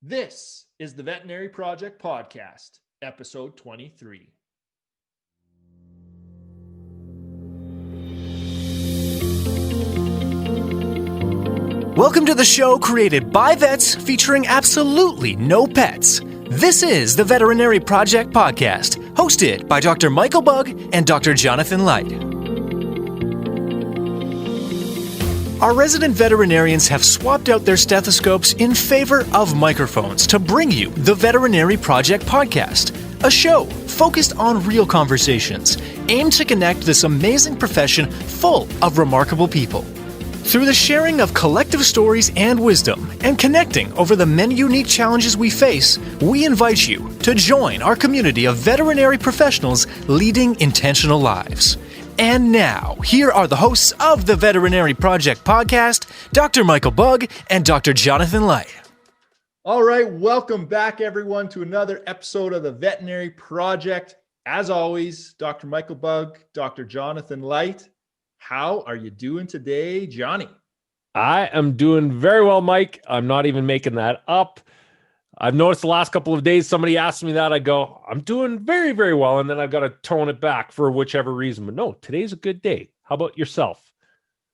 This is the Veterinary Project Podcast, episode 23. Welcome to the show created by vets featuring absolutely no pets. This is the Veterinary Project Podcast, hosted by Dr. Michael Bugg and Dr. Jonathan Light. Our resident veterinarians have swapped out their stethoscopes in favor of microphones to bring you the Veterinary Project Podcast, a show focused on real conversations aimed to connect this amazing profession full of remarkable people. Through the sharing of collective stories and wisdom and connecting over the many unique challenges we face, we invite you to join our community of veterinary professionals leading intentional lives. And now, here are the hosts of the Veterinary Project Podcast, Dr. Michael Bugg and Dr. Jonathan Light. All right, welcome back, everyone, to another episode of the Veterinary Project. As always, Dr. Michael Bugg, Dr. Jonathan Light. How are you doing today, Johnny? I am doing very well, Mike. I'm not even making that up. I've noticed the last couple of days, somebody asks me that, I go, I'm doing very, very well. And then I've got to tone it back for whichever reason. But no, today's a good day. How about yourself?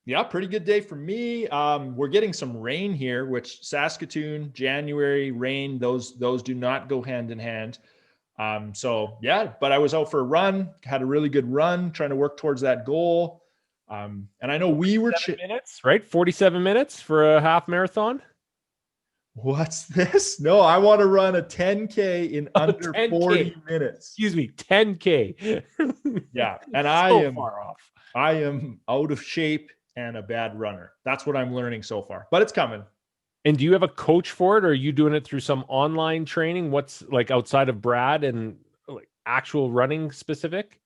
Yeah, pretty good day for me. We're getting some rain here, which Saskatoon, January, rain, those do not go hand in hand. So yeah, but I was out for a run, had a really good run, trying to work towards that goal. And I know we were 47 minutes for a half marathon. What's this? No, I want to run a 10K in under 10K. 40 minutes. Excuse me, 10K. Yeah. And far off. I am out of shape and a bad runner. That's what I'm learning so far, but it's coming. And do you have a coach for it, or are you doing it through some online training? What's like outside of Brad and like actual running specific?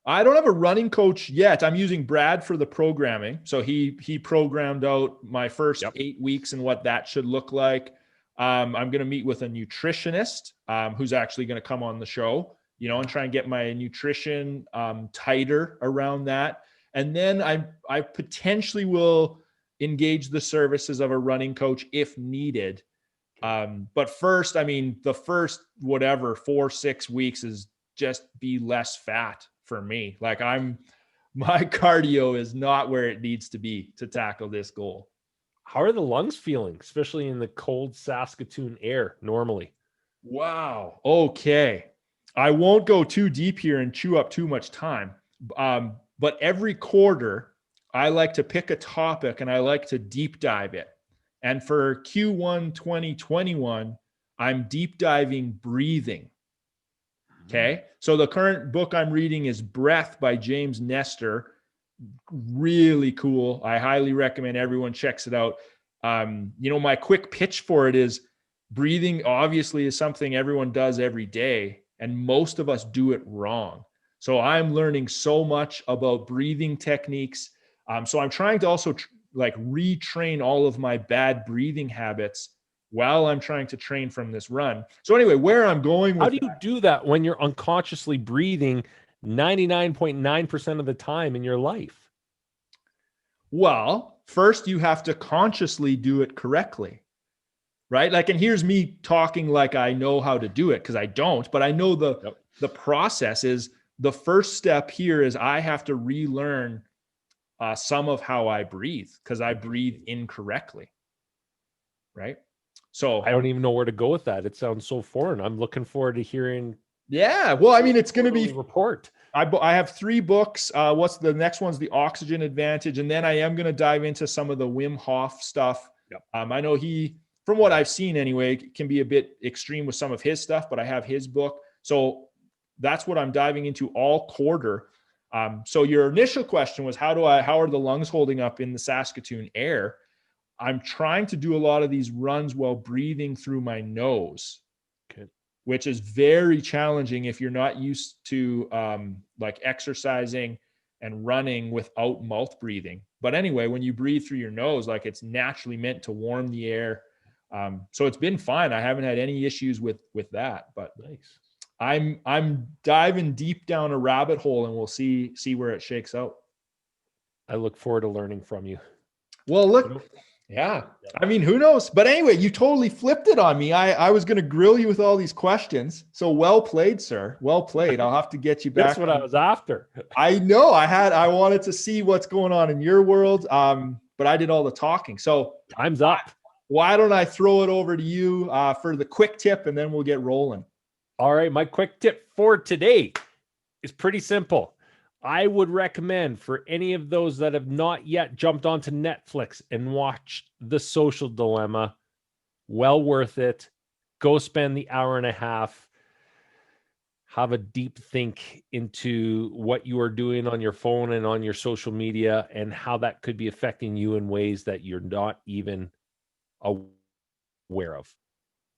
I don't have a running coach yet. I'm using Brad for the programming. So he programmed out my first 8 weeks and what that should look like. I'm going to meet with a nutritionist who's actually going to come on the show, and try and get my nutrition tighter around that. And then I potentially will engage the services of a running coach if needed. But first, the first 4-6 weeks is just be less fat. For me, my cardio is not where it needs to be to tackle this goal. How are the lungs feeling, especially in the cold Saskatoon air normally? Wow. Okay. I won't go too deep here and chew up too much time. But every quarter, I like to pick a topic and I like to deep dive it. And for Q1 2021, I'm deep diving breathing. Okay. So the current book I'm reading is Breath by James Nestor. Really cool. I highly recommend everyone checks it out. My quick pitch for it is breathing obviously is something everyone does every day, and most of us do it wrong. So I'm learning so much about breathing techniques. So I'm trying to also retrain all of my bad breathing habits while I'm trying to train from this run. So anyway, where I'm going with how do you do that when you're unconsciously breathing 99.9% of the time in your life? Well, first you have to consciously do it correctly, right? And here's me talking like I know how to do it, because I don't, but I know the process is the first step here is I have to relearn some of how I breathe, because I breathe incorrectly, right? So I don't even know where to go with that. It sounds so foreign. I'm looking forward to hearing. Yeah. Well, it's going to be report. I have 3 books. What's the next one's The Oxygen Advantage. And then I am going to dive into some of the Wim Hof stuff. Yep. I know he, from what I've seen anyway, can be a bit extreme with some of his stuff, but I have his book. So that's what I'm diving into all quarter. So your initial question was, how are the lungs holding up in the Saskatoon air? I'm trying to do a lot of these runs while breathing through my nose, which is very challenging if you're not used to exercising and running without mouth breathing. But anyway, when you breathe through your nose, it's naturally meant to warm the air. So it's been fine. I haven't had any issues with that, but nice. I'm diving deep down a rabbit hole, and we'll see where it shakes out. I look forward to learning from you. Well, look, Yeah. I mean, who knows? But anyway, you totally flipped it on me. I was going to grill you with all these questions. So well played, sir. Well played. I'll have to get you back. That's what I was after. I know. I wanted to see what's going on in your world. But I did all the talking. So Time's up. why don't I throw it over to you for the quick tip, and then we'll get rolling. All right. My quick tip for today is pretty simple. I would recommend for any of those that have not yet jumped onto Netflix and watched The Social Dilemma, well worth it. Go spend the hour and a half. Have a deep think into what you are doing on your phone and on your social media and how that could be affecting you in ways that you're not even aware of.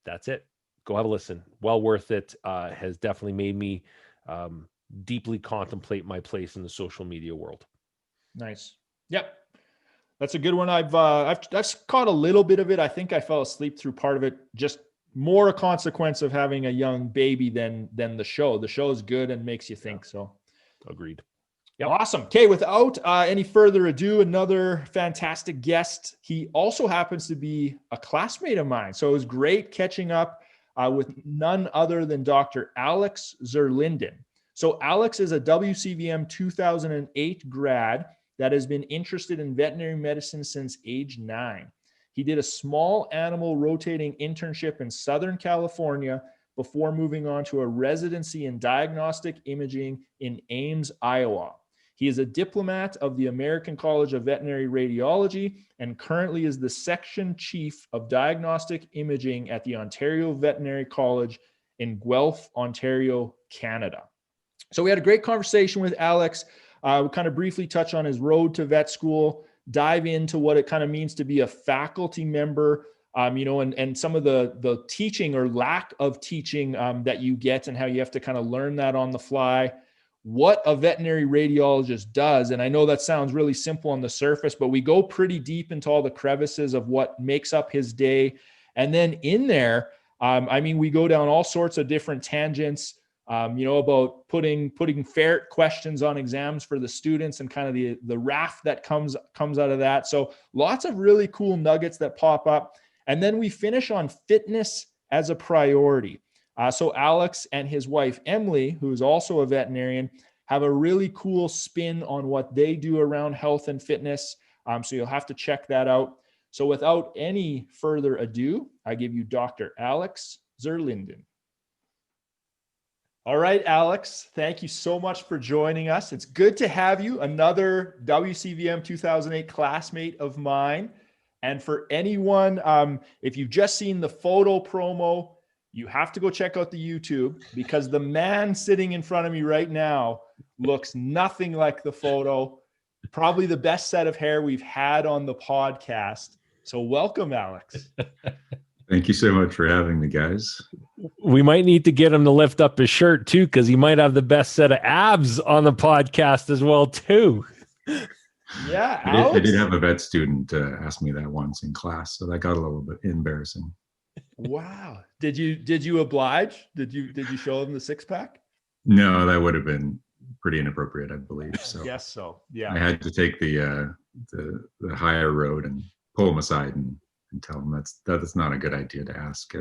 That's it. Go have a listen. Well worth it. Has definitely made me deeply contemplate my place in the social media world. Nice. Yep. That's a good one. I've caught a little bit of it. I think I fell asleep through part of it. Just more a consequence of having a young baby than the show. The show is good and makes you think. So agreed. Yep. Awesome. Okay. Without any further ado, another fantastic guest. He also happens to be a classmate of mine. So it was great catching up with none other than Dr. Alex zur Linden. So Alex is a W.C.V.M 2008 grad that has been interested in veterinary medicine since age 9. He did a small animal rotating internship in Southern California before moving on to a residency in diagnostic imaging in Ames, Iowa. He is a diplomate of the American College of Veterinary Radiology and currently is the section chief of diagnostic imaging at the Ontario Veterinary College in Guelph, Ontario, Canada. So we had a great conversation with Alex. We kind of briefly touch on his road to vet school, dive into what it kind of means to be a faculty member, and some of the teaching or lack of teaching that you get and how you have to kind of learn that on the fly, what a veterinary radiologist does. And I know that sounds really simple on the surface, but we go pretty deep into all the crevices of what makes up his day. And then in there, we go down all sorts of different tangents, about putting fair questions on exams for the students and kind of the raft that comes out of that. So lots of really cool nuggets that pop up. And then we finish on fitness as a priority. So Alex and his wife, Emily, who's also a veterinarian, have a really cool spin on what they do around health and fitness. So you'll have to check that out. So without any further ado, I give you Dr. Alex zur Linden. All right, Alex, thank you so much for joining us. It's good to have you, another W.C.V.M 2008 classmate of mine. And for anyone, if you've just seen the photo promo, you have to go check out the YouTube because the man sitting in front of me right now looks nothing like the photo. Probably the best set of hair we've had on the podcast. So welcome, Alex. Thank you so much for having me, guys. We might need to get him to lift up his shirt too, because he might have the best set of abs on the podcast as well too. Yeah, I did have a vet student ask me that once in class, so that got a little bit embarrassing. Wow. Did you oblige? Did you show him the six pack? No, that would have been pretty inappropriate, I believe. So yes, so yeah. I had to take the higher road and pull him aside and tell him that's not a good idea to ask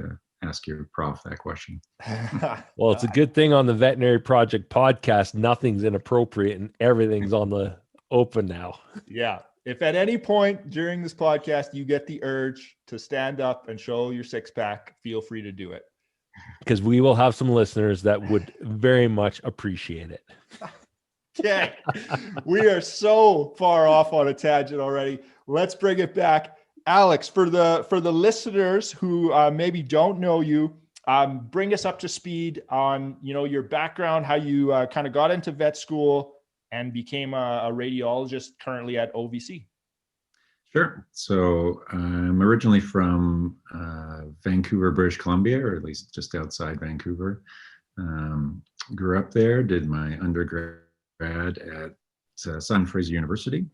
your prof that question. Well, it's a good thing on the Veterinary Project podcast, nothing's inappropriate and everything's on the open now. Yeah. If at any point during this podcast you get the urge to stand up and show your six pack, feel free to do it. Because we will have some listeners that would very much appreciate it. Okay. We are so far off on a tangent already. Let's bring it back. Alex, for the listeners who maybe don't know you, bring us up to speed on your background, how you kind of got into vet school and became a radiologist currently at OVC. Sure. So I'm originally from Vancouver, British Columbia, or at least just outside Vancouver. Grew up there, did my undergrad at Simon Fraser University.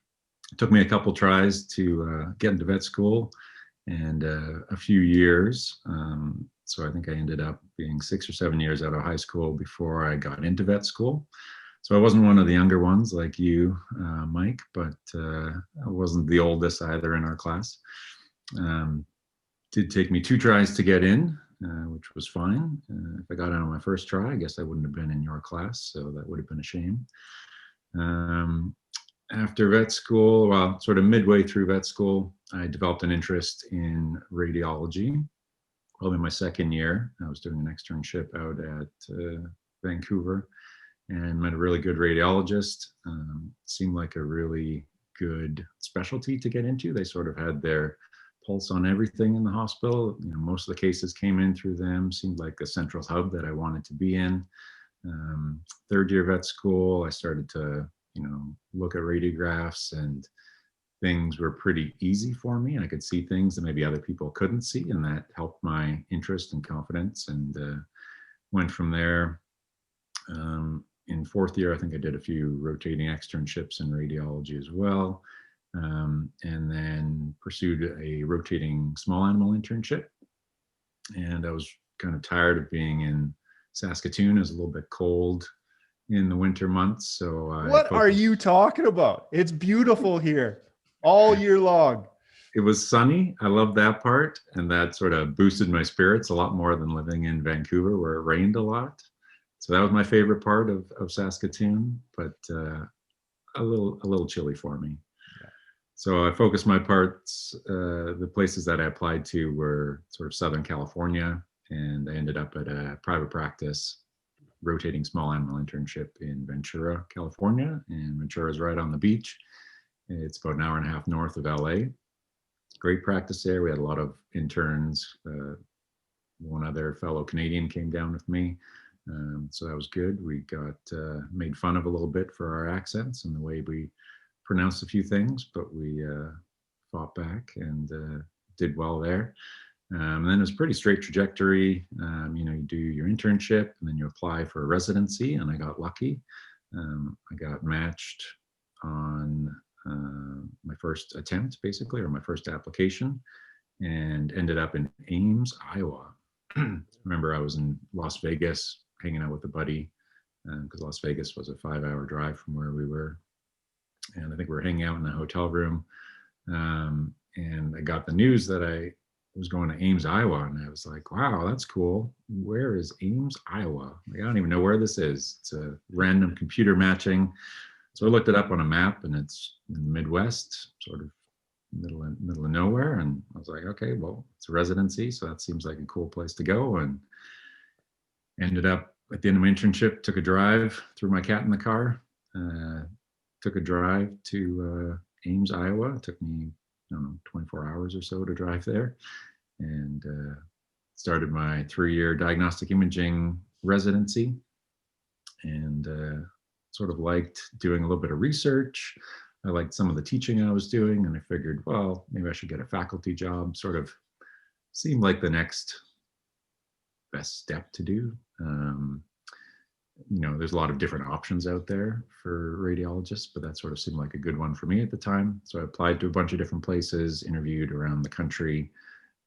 It took me a couple tries to get into vet school and a few years. So I think I ended up being 6 or 7 years out of high school before I got into vet school. So I wasn't one of the younger ones like you, Mike, but I wasn't the oldest either in our class. Did take me 2 tries to get in, which was fine. If I got in on my first try, I guess I wouldn't have been in your class, so that would have been a shame. After vet school, well, sort of midway through vet school, I developed an interest in radiology. Probably my second year, I was doing an externship out at Vancouver and met a really good radiologist. Seemed like a really good specialty to get into. They sort of had their pulse on everything in the hospital. You know, most of the cases came in through them. Seemed like a central hub that I wanted to be in. Third year vet school, I started to, you know, look at radiographs, and things were pretty easy for me. I could see things that maybe other people couldn't see, and that helped my interest and confidence, and went from there. In fourth year, I think I did a few rotating externships in radiology as well, and then pursued a rotating small animal internship. And I was kind of tired of being in Saskatoon. It was a little bit cold in the winter months. So what are you talking about? It's beautiful here all year long. It was sunny. I loved that part. And that sort of boosted my spirits a lot more than living in Vancouver, where it rained a lot. So that was my favorite part of Saskatoon, but a little chilly for me. Yeah. So I focused my parts, the places that I applied to were sort of Southern California, and I ended up at a private practice rotating small animal internship in Ventura, California. And Ventura is right on the beach. It's about an hour and a half north of LA. Great practice there. We had a lot of interns. One other fellow Canadian came down with me. So that was good. We got made fun of a little bit for our accents and the way we pronounced a few things, but we fought back and did well there. And then it was a pretty straight trajectory. You know, you do your internship and then you apply for a residency, and I got lucky. I got matched on my first attempt, basically, or my first application, and ended up in Ames, Iowa. Remember, I was in Las Vegas hanging out with a buddy, because Las Vegas was a 5-hour drive from where we were. And I think we were hanging out in a hotel room. And I got the news that I was going to Ames, Iowa. And I was like, wow, that's cool. Where is Ames, Iowa? Like, I don't even know where this is. It's a random computer matching. So I looked it up on a map, and it's in the Midwest, sort of middle of nowhere. And I was like, okay, well, it's a residency, so that seems like a cool place to go. And ended up at the end of my internship, took a drive, threw my cat in the car, took a drive to Ames, Iowa. It took me, I don't know, 24 hours or so to drive there, and started my 3-year diagnostic imaging residency, and sort of liked doing a little bit of research. I liked some of the teaching I was doing, and I figured, well, maybe I should get a faculty job. Sort of seemed like the next best step to do. You know, there's a lot of different options out there for radiologists, but that sort of seemed like a good one for me at the time. So I applied to a bunch of different places, interviewed around the country.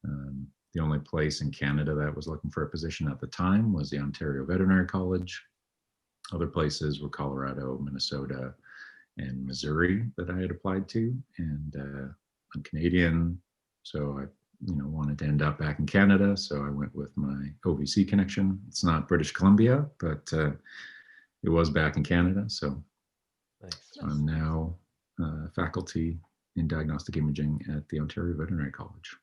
The only place in Canada that was looking for a position at the time was the Ontario Veterinary College. Other places were Colorado, Minnesota, and Missouri that I had applied to. And I'm Canadian, so I wanted to end up back in Canada. So I went with my OVC connection. It's not British Columbia, but it was back in Canada. So nice. I'm now faculty in diagnostic imaging at the Ontario Veterinary College.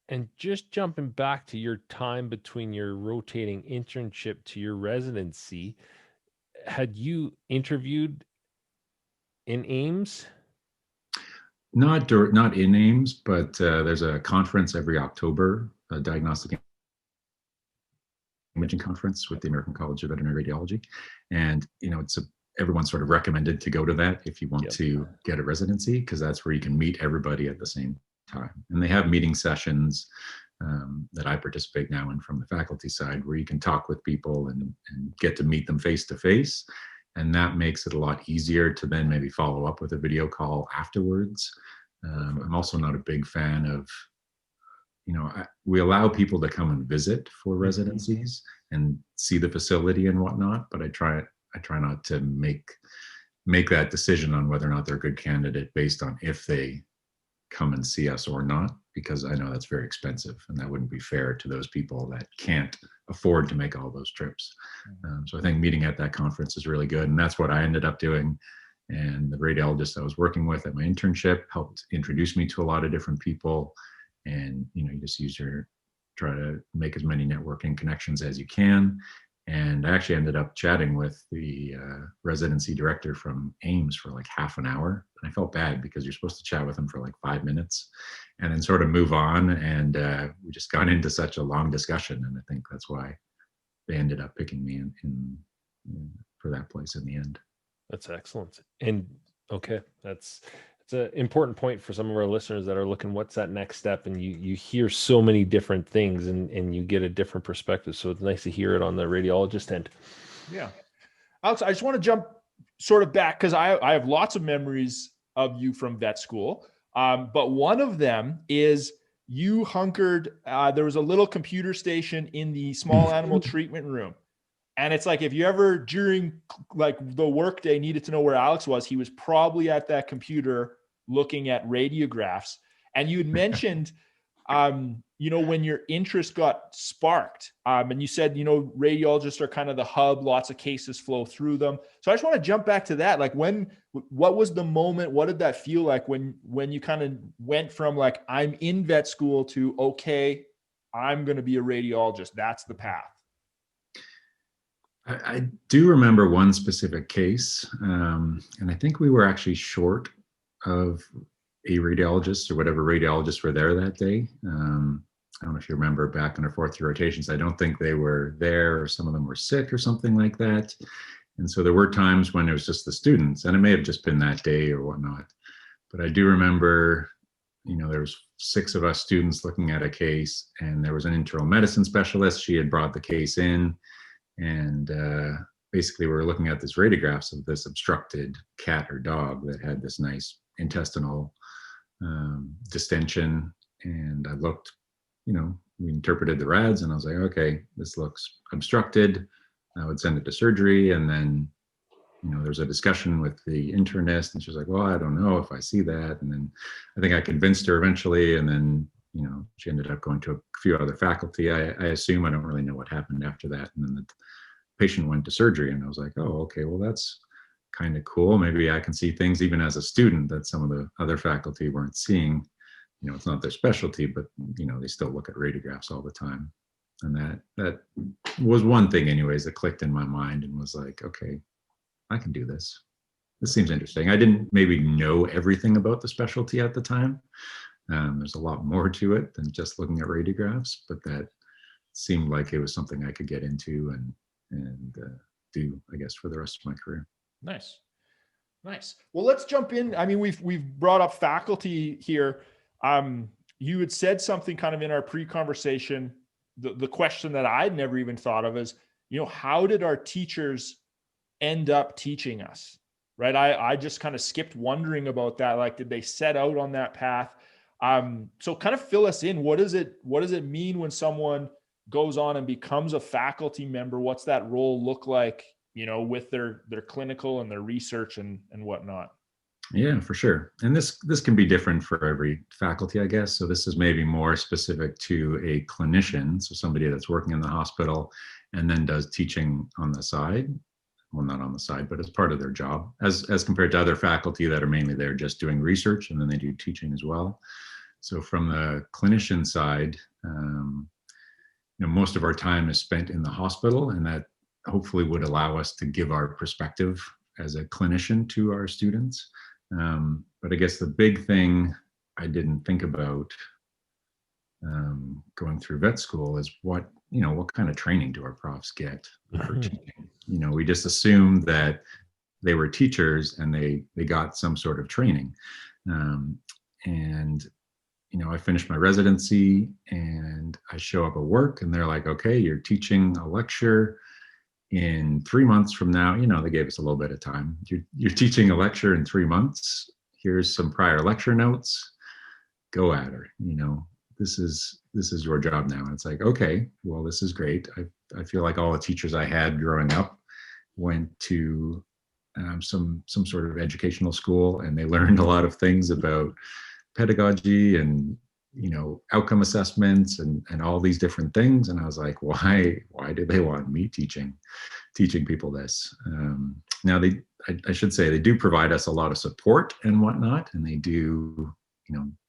And just jumping back to your time between your rotating internship to your residency, had you interviewed in Ames? Not in Ames, but there's a conference every October, a diagnostic imaging conference with the American College of Veterinary Radiology. And, you know, everyone's sort of recommended to go to that if you want to get a residency, because that's where you can meet everybody at the same time. And they have meeting sessions that I participate now in from the faculty side, where you can talk with people and get to meet them face to face. And that makes it a lot easier to then maybe follow up with a video call afterwards. I'm also not a big fan of, we allow people to come and visit for residencies and see the facility and whatnot, but I try not to make that decision on whether or not they're a good candidate based on if they come and see us or not, because I know that's very expensive and that wouldn't be fair to those people that can't afford to make all those trips. So I think meeting at that conference is really good. And that's what I ended up doing. And the radiologist I was working with at my internship helped introduce me to a lot of different people. And, you just try to make as many networking connections as you can. And I actually ended up chatting with the residency director from Ames for like half an hour. And I felt bad because you're supposed to chat with him for like 5 minutes and then sort of move on. And we just got into such a long discussion. And I think that's why they ended up picking me in for that place in the end. That's excellent. And okay, it's an important point for some of our listeners that are looking, what's that next step? And you hear so many different things and you get a different perspective. So it's nice to hear it on the radiologist end. Yeah. Alex, I just want to jump sort of back because I have lots of memories of you from vet school. But one of them is you hunkered, there was a little computer station in the small animal treatment room. And it's like, if you ever during like the workday needed to know where Alex was, he was probably at that computer looking at radiographs. And you had mentioned, when your interest got sparked, and you said, radiologists are kind of the hub, lots of cases flow through them. So I just want to jump back to that. Like what was the moment? What did that feel like when you kind of went from like, I'm in vet school to, okay, I'm going to be a radiologist. That's the path. I do remember one specific case, and I think we were actually short of a radiologist or whatever radiologists were there that day. I don't know if you remember back in our fourth year rotations, I don't think they were there, or some of them were sick or something like that. And so there were times when it was just the students, and it may have just been that day or whatnot. But I do remember, there was 6 of us students looking at a case, and there was an internal medicine specialist. She had brought the case in. And basically, we were looking at this radiographs of this obstructed cat or dog that had this nice intestinal distension. And I looked, we interpreted the rads, and I was like, okay, this looks obstructed. I would send it to surgery. And then, there was a discussion with the internist, and she was like, well, I don't know if I see that. And then I think I convinced her eventually. And then, she ended up going to a few other faculty. I assume, I don't really know what happened after that. And then the patient went to surgery, and I was like, oh, okay, well, that's kind of cool. Maybe I can see things even as a student that some of the other faculty weren't seeing. It's not their specialty, but, they still look at radiographs all the time. And that was one thing anyways that clicked in my mind and was like, okay, I can do this. This seems interesting. I didn't maybe know everything about the specialty at the time. There's a lot more to it than just looking at radiographs, but that seemed like it was something I could get into and do, I guess, for the rest of my career. Nice. Well, let's jump in. I mean, we've brought up faculty here. You had said something kind of in our pre-conversation. The question that I'd never even thought of is, how did our teachers end up teaching us? Right. I just kind of skipped wondering about that. Like, did they set out on that path? So kind of fill us in. What does it mean when someone goes on and becomes a faculty member? What's that role look like, with their clinical and their research and whatnot? Yeah, for sure. And this can be different for every faculty, I guess. So this is maybe more specific to a clinician. So somebody that's working in the hospital and then does teaching on the side. Well, not on the side, but as part of their job, as compared to other faculty that are mainly there just doing research, and then they do teaching as well. So from the clinician side, most of our time is spent in the hospital, and that hopefully would allow us to give our perspective as a clinician to our students. But I guess the big thing I didn't think about going through vet school is what kind of training do our profs get for teaching? We just assumed that they were teachers and they got some sort of training. And I finished my residency and I show up at work and they're like, okay, you're teaching a lecture in 3 months from now. They gave us a little bit of time. You're teaching a lecture in 3 months. Here's some prior lecture notes. Go at her. This is your job now. And it's like, okay, well, this is great. I feel like all the teachers I had growing up went to some sort of educational school, and they learned a lot of things about pedagogy and, outcome assessments and all these different things. And I was like, why do they want me teaching people this? Now I should say they do provide us a lot of support and whatnot, and they do,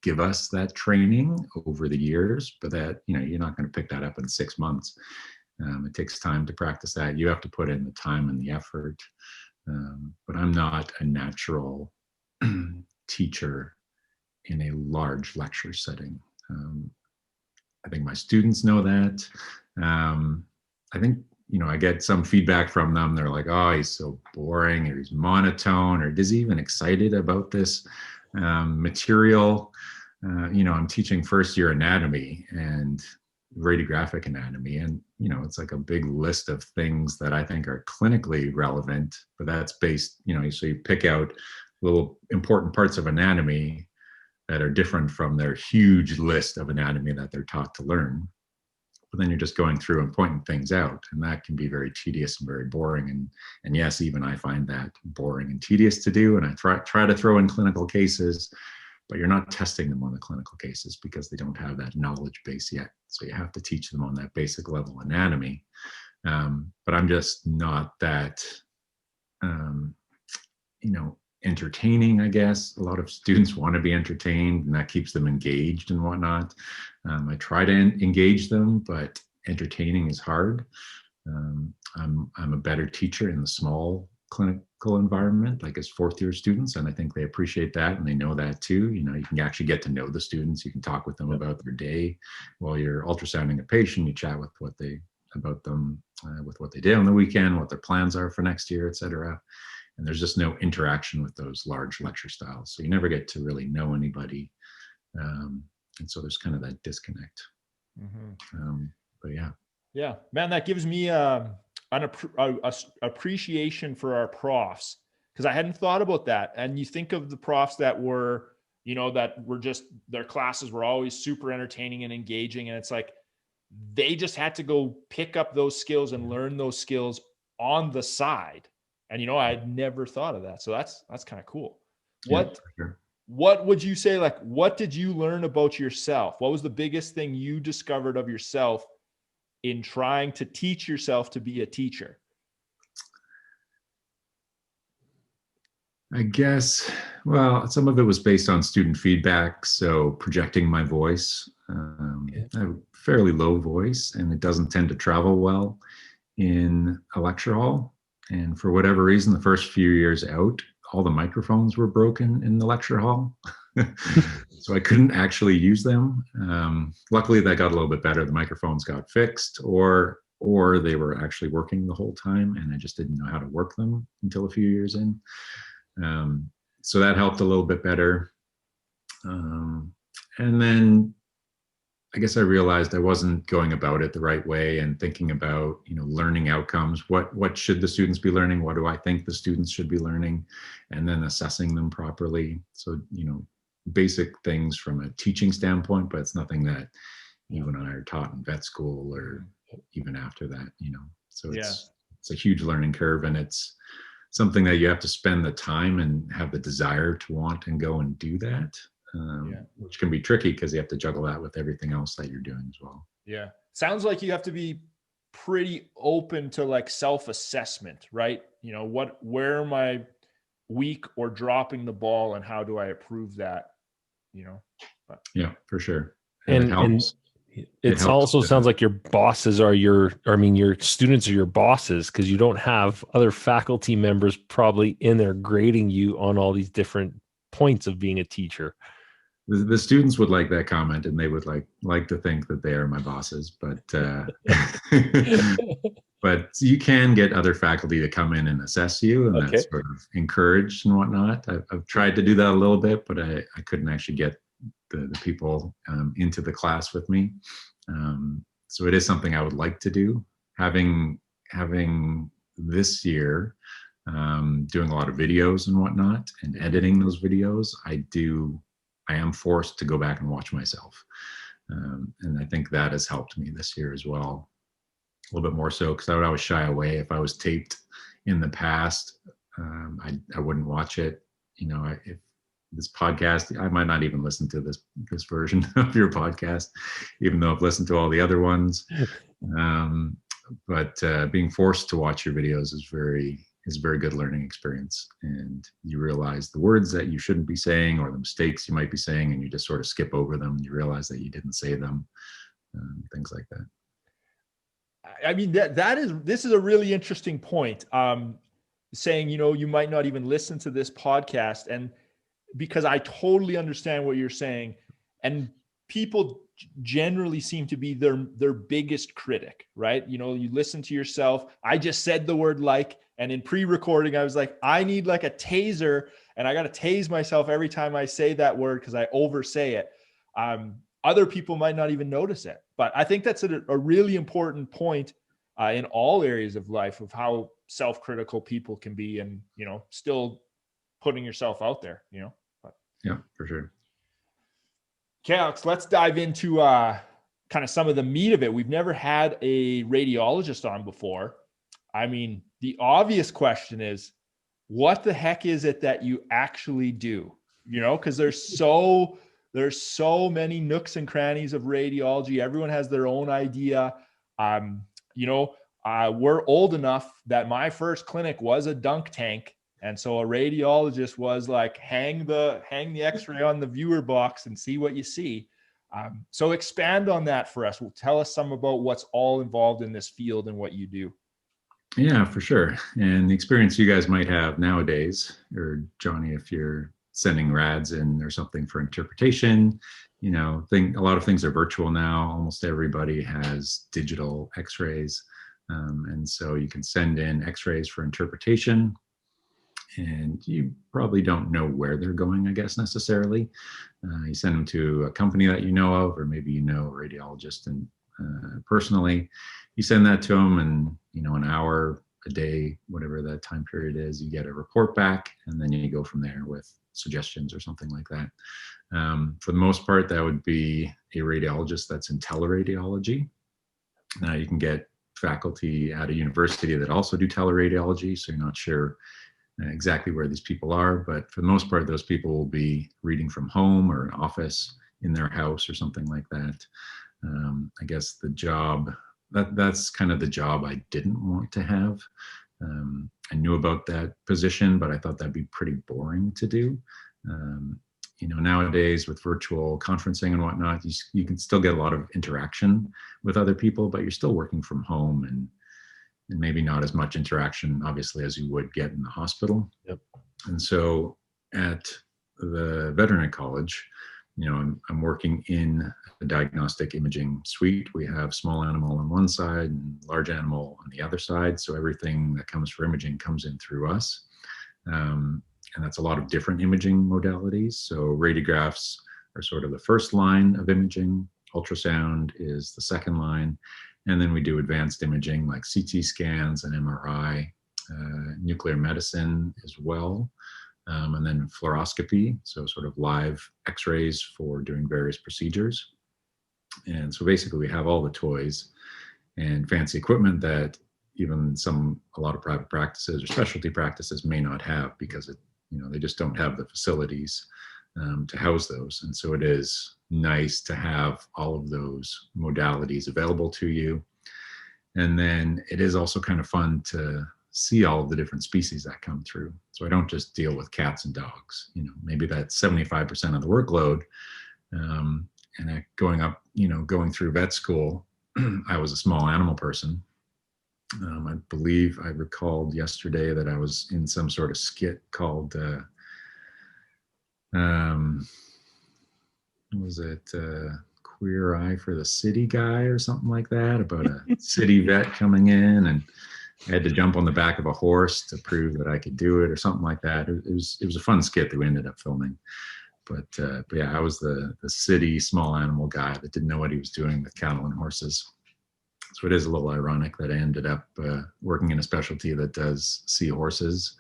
give us that training over the years, but that, you're not going to pick that up in 6 months. It takes time to practice that. You have to put in the time and the effort. But I'm not a natural teacher in a large lecture setting. I think my students know that. I think, I get some feedback from them. They're like, oh, he's so boring, or he's monotone, or is he even excited about this material? I'm teaching first year anatomy and radiographic anatomy, and it's like a big list of things that I think are clinically relevant, but that's based, so you pick out little important parts of anatomy that are different from their huge list of anatomy that they're taught to learn. But then you're just going through and pointing things out, and that can be very tedious and very boring. And yes, even I find that boring and tedious to do. And I try to throw in clinical cases, but you're not testing them on the clinical cases because they don't have that knowledge base yet. So you have to teach them on that basic level anatomy. But I'm just not that, entertaining, I guess. A lot of students want to be entertained, and that keeps them engaged and whatnot. I try to engage them, but entertaining is hard. I'm a better teacher in the small clinical environment, like as fourth year students, and I think they appreciate that, and they know that too. You can actually get to know the students. You can talk with them about their day while you're ultrasounding a patient. You chat with what they did on the weekend, what their plans are for next year, etc. And there's just no interaction with those large lecture styles, so you never get to really know anybody, and so there's kind of that disconnect. But yeah, man, that gives me an appreciation for our profs, because I hadn't thought about that. And you think of the profs that were, just, their classes were always super entertaining and engaging, and it's like they just had to go pick up those skills and learn those skills on the side. And I'd never thought of that, so that's kind of cool. What would you say, like, what did you learn about yourself? What was the biggest thing you discovered of yourself in trying to teach yourself to be a teacher? I guess, well, some of it was based on student feedback. So projecting my voice. I have a fairly low voice, and it doesn't tend to travel well in a lecture hall. And for whatever reason, the first few years out, all the microphones were broken in the lecture hall. So I couldn't actually use them. Luckily, that got a little bit better. The microphones got fixed, or they were actually working the whole time, and I just didn't know how to work them until a few years in. So that helped a little bit better. And then I guess I realized I wasn't going about it the right way and thinking about, learning outcomes. What should the students be learning? What do I think the students should be learning? And then assessing them properly. So, basic things from a teaching standpoint, but it's nothing that you and I are taught in vet school or even after that, So it's a huge learning curve, and it's something that you have to spend the time and have the desire to want and go and do that. Which can be tricky because you have to juggle that with everything else that you're doing as well. Yeah. Sounds like you have to be pretty open to like self-assessment, right? Where am I weak or dropping the ball, and how do I improve that? Yeah, for sure. And it helps. It also sounds like your bosses are your students are your bosses, because you don't have other faculty members probably in there grading you on all these different points of being a teacher. The students would like that comment, and they would like to think that they are my bosses, but but you can get other faculty to come in and assess you, and that's sort of encouraged and whatnot. I've tried to do that a little bit, but I couldn't actually get the people into the class with me. So it is something I would like to do. Having this year, doing a lot of videos and whatnot, and editing those videos, I am forced to go back and watch myself. And I think that has helped me this year as well. A little bit more so, because I would always shy away. If I was taped in the past, I wouldn't watch it. this podcast. I might not even listen to this version of your podcast, even though I've listened to all the other ones. But being forced to watch your videos is a very good learning experience, and you realize the words that you shouldn't be saying or the mistakes you might be saying, and you just sort of skip over them. You realize that you didn't say them, things like that. I mean, this is a really interesting point. Saying, you might not even listen to this podcast, and because I totally understand what you're saying, and people generally seem to be their biggest critic, right? You listen to yourself. I just said the word like, and in pre-recording, I was like, I need like a taser, and I got to tase myself every time I say that word because I oversay it. Other people might not even notice it, but I think that's a really important point in all areas of life of how self-critical people can be, and still putting yourself out there. But, yeah, for sure. Okay, Alex, let's dive into kind of some of the meat of it. We've never had a radiologist on before. I mean, the obvious question is, what the heck is it that you actually do? Because there's so many nooks and crannies of radiology. Everyone has their own idea. We're old enough that my first clinic was a dunk tank. And so a radiologist was like, hang the x-ray on the viewer box and see what you see. So expand on that for us. Tell us some about what's all involved in this field and what you do. Yeah, for sure. And the experience you guys might have nowadays, or Johnny, if you're sending rads in or something for interpretation, a lot of things are virtual now. Almost everybody has digital x-rays. And so you can send in x-rays for interpretation, and you probably don't know where they're going, I guess, necessarily. You send them to a company that you know of, or maybe a radiologist and personally. You send that to them, and an hour, a day, whatever that time period is, you get a report back, and then you go from there with suggestions or something like that. For the most part, that would be a radiologist that's in teleradiology. Now you can get faculty at a university that also do teleradiology, so you're not sure exactly where these people are, but for the most part, those people will be reading from home or an office in their house or something like that. I guess the job, that's kind of the job I didn't want to have. I knew about that position, but I thought that'd be pretty boring to do. Nowadays with virtual conferencing and whatnot, you can still get a lot of interaction with other people, but you're still working from home, and maybe not as much interaction, obviously, as you would get in the hospital. Yep. And so at the veterinary college, I'm working in a diagnostic imaging suite. We have small animal on one side and large animal on the other side. So everything that comes for imaging comes in through us. And that's a lot of different imaging modalities. So radiographs are sort of the first line of imaging. Ultrasound is the second line. And then we do advanced imaging like CT scans and MRI, nuclear medicine as well. And then fluoroscopy, so sort of live x-rays for doing various procedures. And so basically we have all the toys and fancy equipment that even a lot of private practices or specialty practices may not have, because they just don't have the facilities to house those. And so it is nice to have all of those modalities available to you. And then it is also kind of fun to see all of the different species that come through. So I don't just deal with cats and dogs. Maybe that's 75% of the workload. And going through vet school, I was a small animal person. I believe I recalled yesterday that I was in some sort of skit called, was it Queer Eye for the City Guy or something like that, about a city vet coming in, and I had to jump on the back of a horse to prove that I could do it or something like that. It was a fun skit that we ended up filming. But yeah, I was the city small animal guy that didn't know what he was doing with cattle and horses. So it is a little ironic that I ended up working in a specialty that does see horses.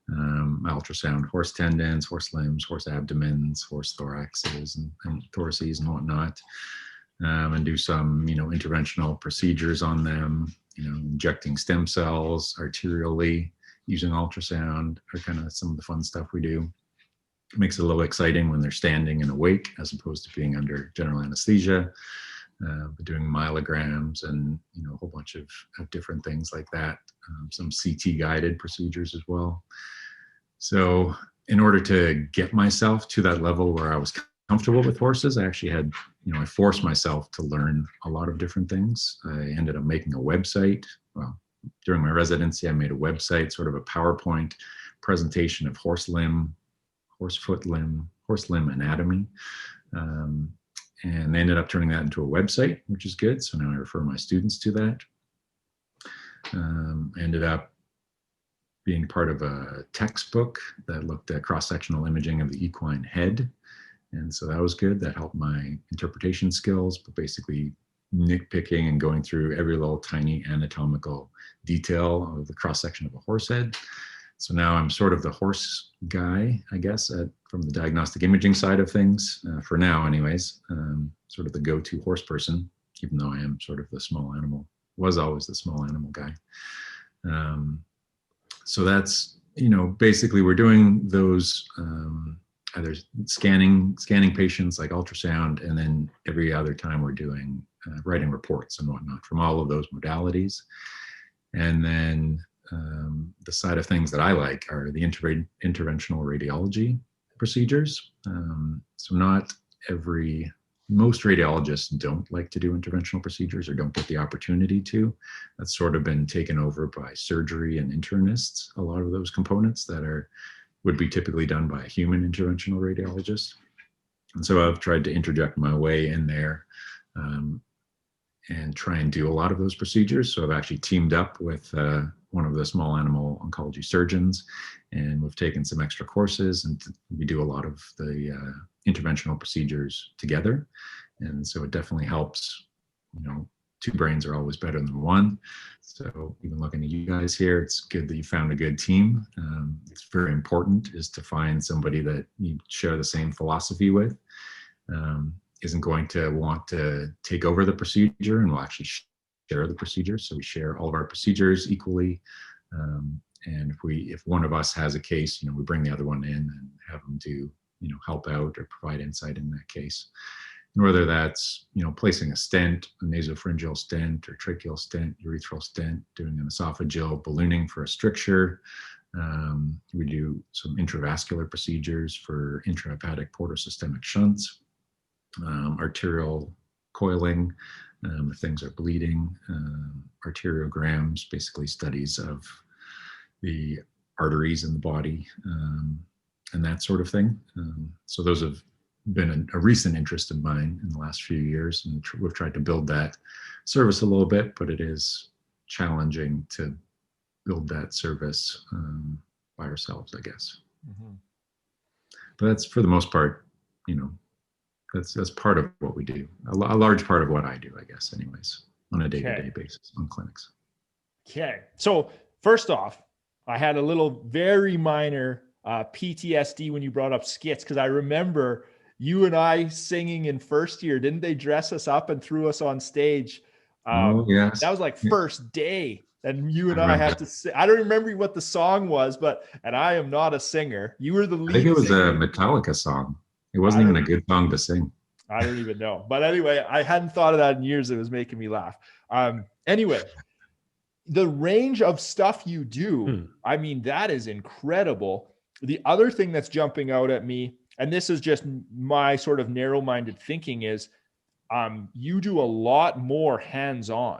I ultrasound horse tendons, horse limbs, horse abdomens, horse thoraxes and thoraces and whatnot, and do some, interventional procedures on them, injecting stem cells arterially using ultrasound are kind of some of the fun stuff we do. It makes it a little exciting when they're standing and awake as opposed to being under general anesthesia. But doing myelograms and a whole bunch of different things like that. Some CT guided procedures as well. So in order to get myself to that level where I was comfortable with horses, I actually had, I forced myself to learn a lot of different things. I ended up making a website. Well, during my residency, I made a website, sort of a PowerPoint presentation of horse limb anatomy. And they ended up turning that into a website, which is good. So now I refer my students to that. Ended up being part of a textbook that looked at cross-sectional imaging of the equine head. And so that was good. That helped my interpretation skills, but basically nitpicking and going through every little tiny anatomical detail of the cross-section of a horse head. So now I'm sort of the horse guy, I guess, from the diagnostic imaging side of things, for now anyways, sort of the go-to horse person, even though I am sort of the small animal, was always the small animal guy. So that's, basically we're doing those either scanning patients like ultrasound, and then every other time we're doing writing reports and whatnot from all of those modalities. And then the side of things that I like are the interventional radiology procedures. So most radiologists don't like to do interventional procedures or don't get the opportunity to. That's sort of been taken over by surgery and internists, a lot of those components that would be typically done by a human interventional radiologist. And so I've tried to interject my way in there and try and do a lot of those procedures. So I've actually teamed up with one of the small animal oncology surgeons, and we've taken some extra courses, and we do a lot of the interventional procedures together. And so it definitely helps, two brains are always better than one. So even looking at you guys here, it's good that you found a good team. It's very important is to find somebody that you share the same philosophy with, isn't going to want to take over the procedure, and will actually share the procedure. So we share all of our procedures equally. And if one of us has a case, we bring the other one in and have them do, help out or provide insight in that case. And whether that's, placing a stent, a nasopharyngeal stent or tracheal stent, urethral stent, doing an esophageal ballooning for a stricture. We do some intravascular procedures for intrahepatic portosystemic shunts, arterial coiling, if things are bleeding, arteriograms, basically studies of the arteries in the body, and that sort of thing. So those have been a recent interest of mine in the last few years, and we've tried to build that service a little bit, but it is challenging to build that service by ourselves, I guess. Mm-hmm. But that's, for the most part, that's part of what we do. A large part of what I do, I guess, anyways, on a day-to-day basis on clinics. Okay. So first off, I had a little very minor PTSD when you brought up skits, because I remember you and I singing in first year. Didn't they dress us up and threw us on stage? Oh, yes. That was like first day. And you and I had to sing. I don't remember what the song was, and I am not a singer. You were the lead. I think it was singer. A Metallica song. It wasn't even a good song to sing. I don't even know. But anyway, I hadn't thought of that in years. It was making me laugh. Anyway, the range of stuff you do, I mean, that is incredible. The other thing that's jumping out at me, and this is just my sort of narrow-minded thinking, is you do a lot more hands-on,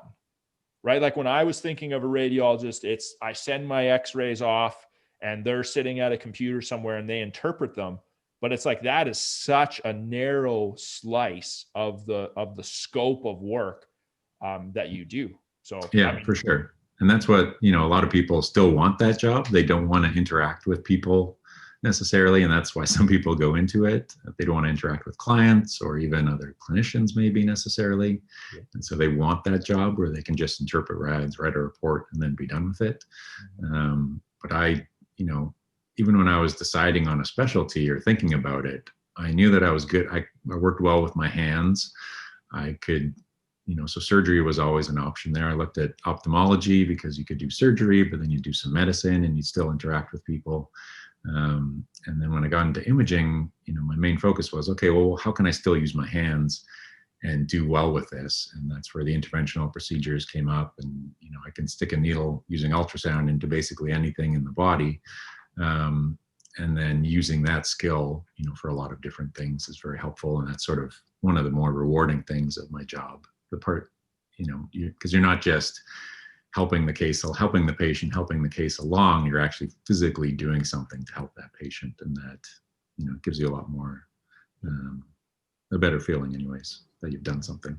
right? Like when I was thinking of a radiologist, I send my x-rays off and they're sitting at a computer somewhere and they interpret them. But it's like, that is such a narrow slice of the scope of work that you do. So yeah, for sure. And that's what, a lot of people still want that job. They don't want to interact with people necessarily. And that's why some people go into it. They don't want to interact with clients or even other clinicians maybe necessarily. Yeah. And so they want that job where they can just interpret rads, write a report, and then be done with it. But I, even when I was deciding on a specialty or thinking about it, I knew that I was good. I worked well with my hands. I could, so surgery was always an option there. I looked at ophthalmology because you could do surgery, but then you do some medicine and you still interact with people. And then when I got into imaging, my main focus was, okay, well, how can I still use my hands and do well with this? And that's where the interventional procedures came up. And, I can stick a needle using ultrasound into basically anything in the body. And then using that skill, for a lot of different things is very helpful. And that's sort of one of the more rewarding things of my job. The part, because you're not just helping the patient, helping the case along, you're actually physically doing something to help that patient. And that, gives you a lot more, a better feeling anyways, that you've done something.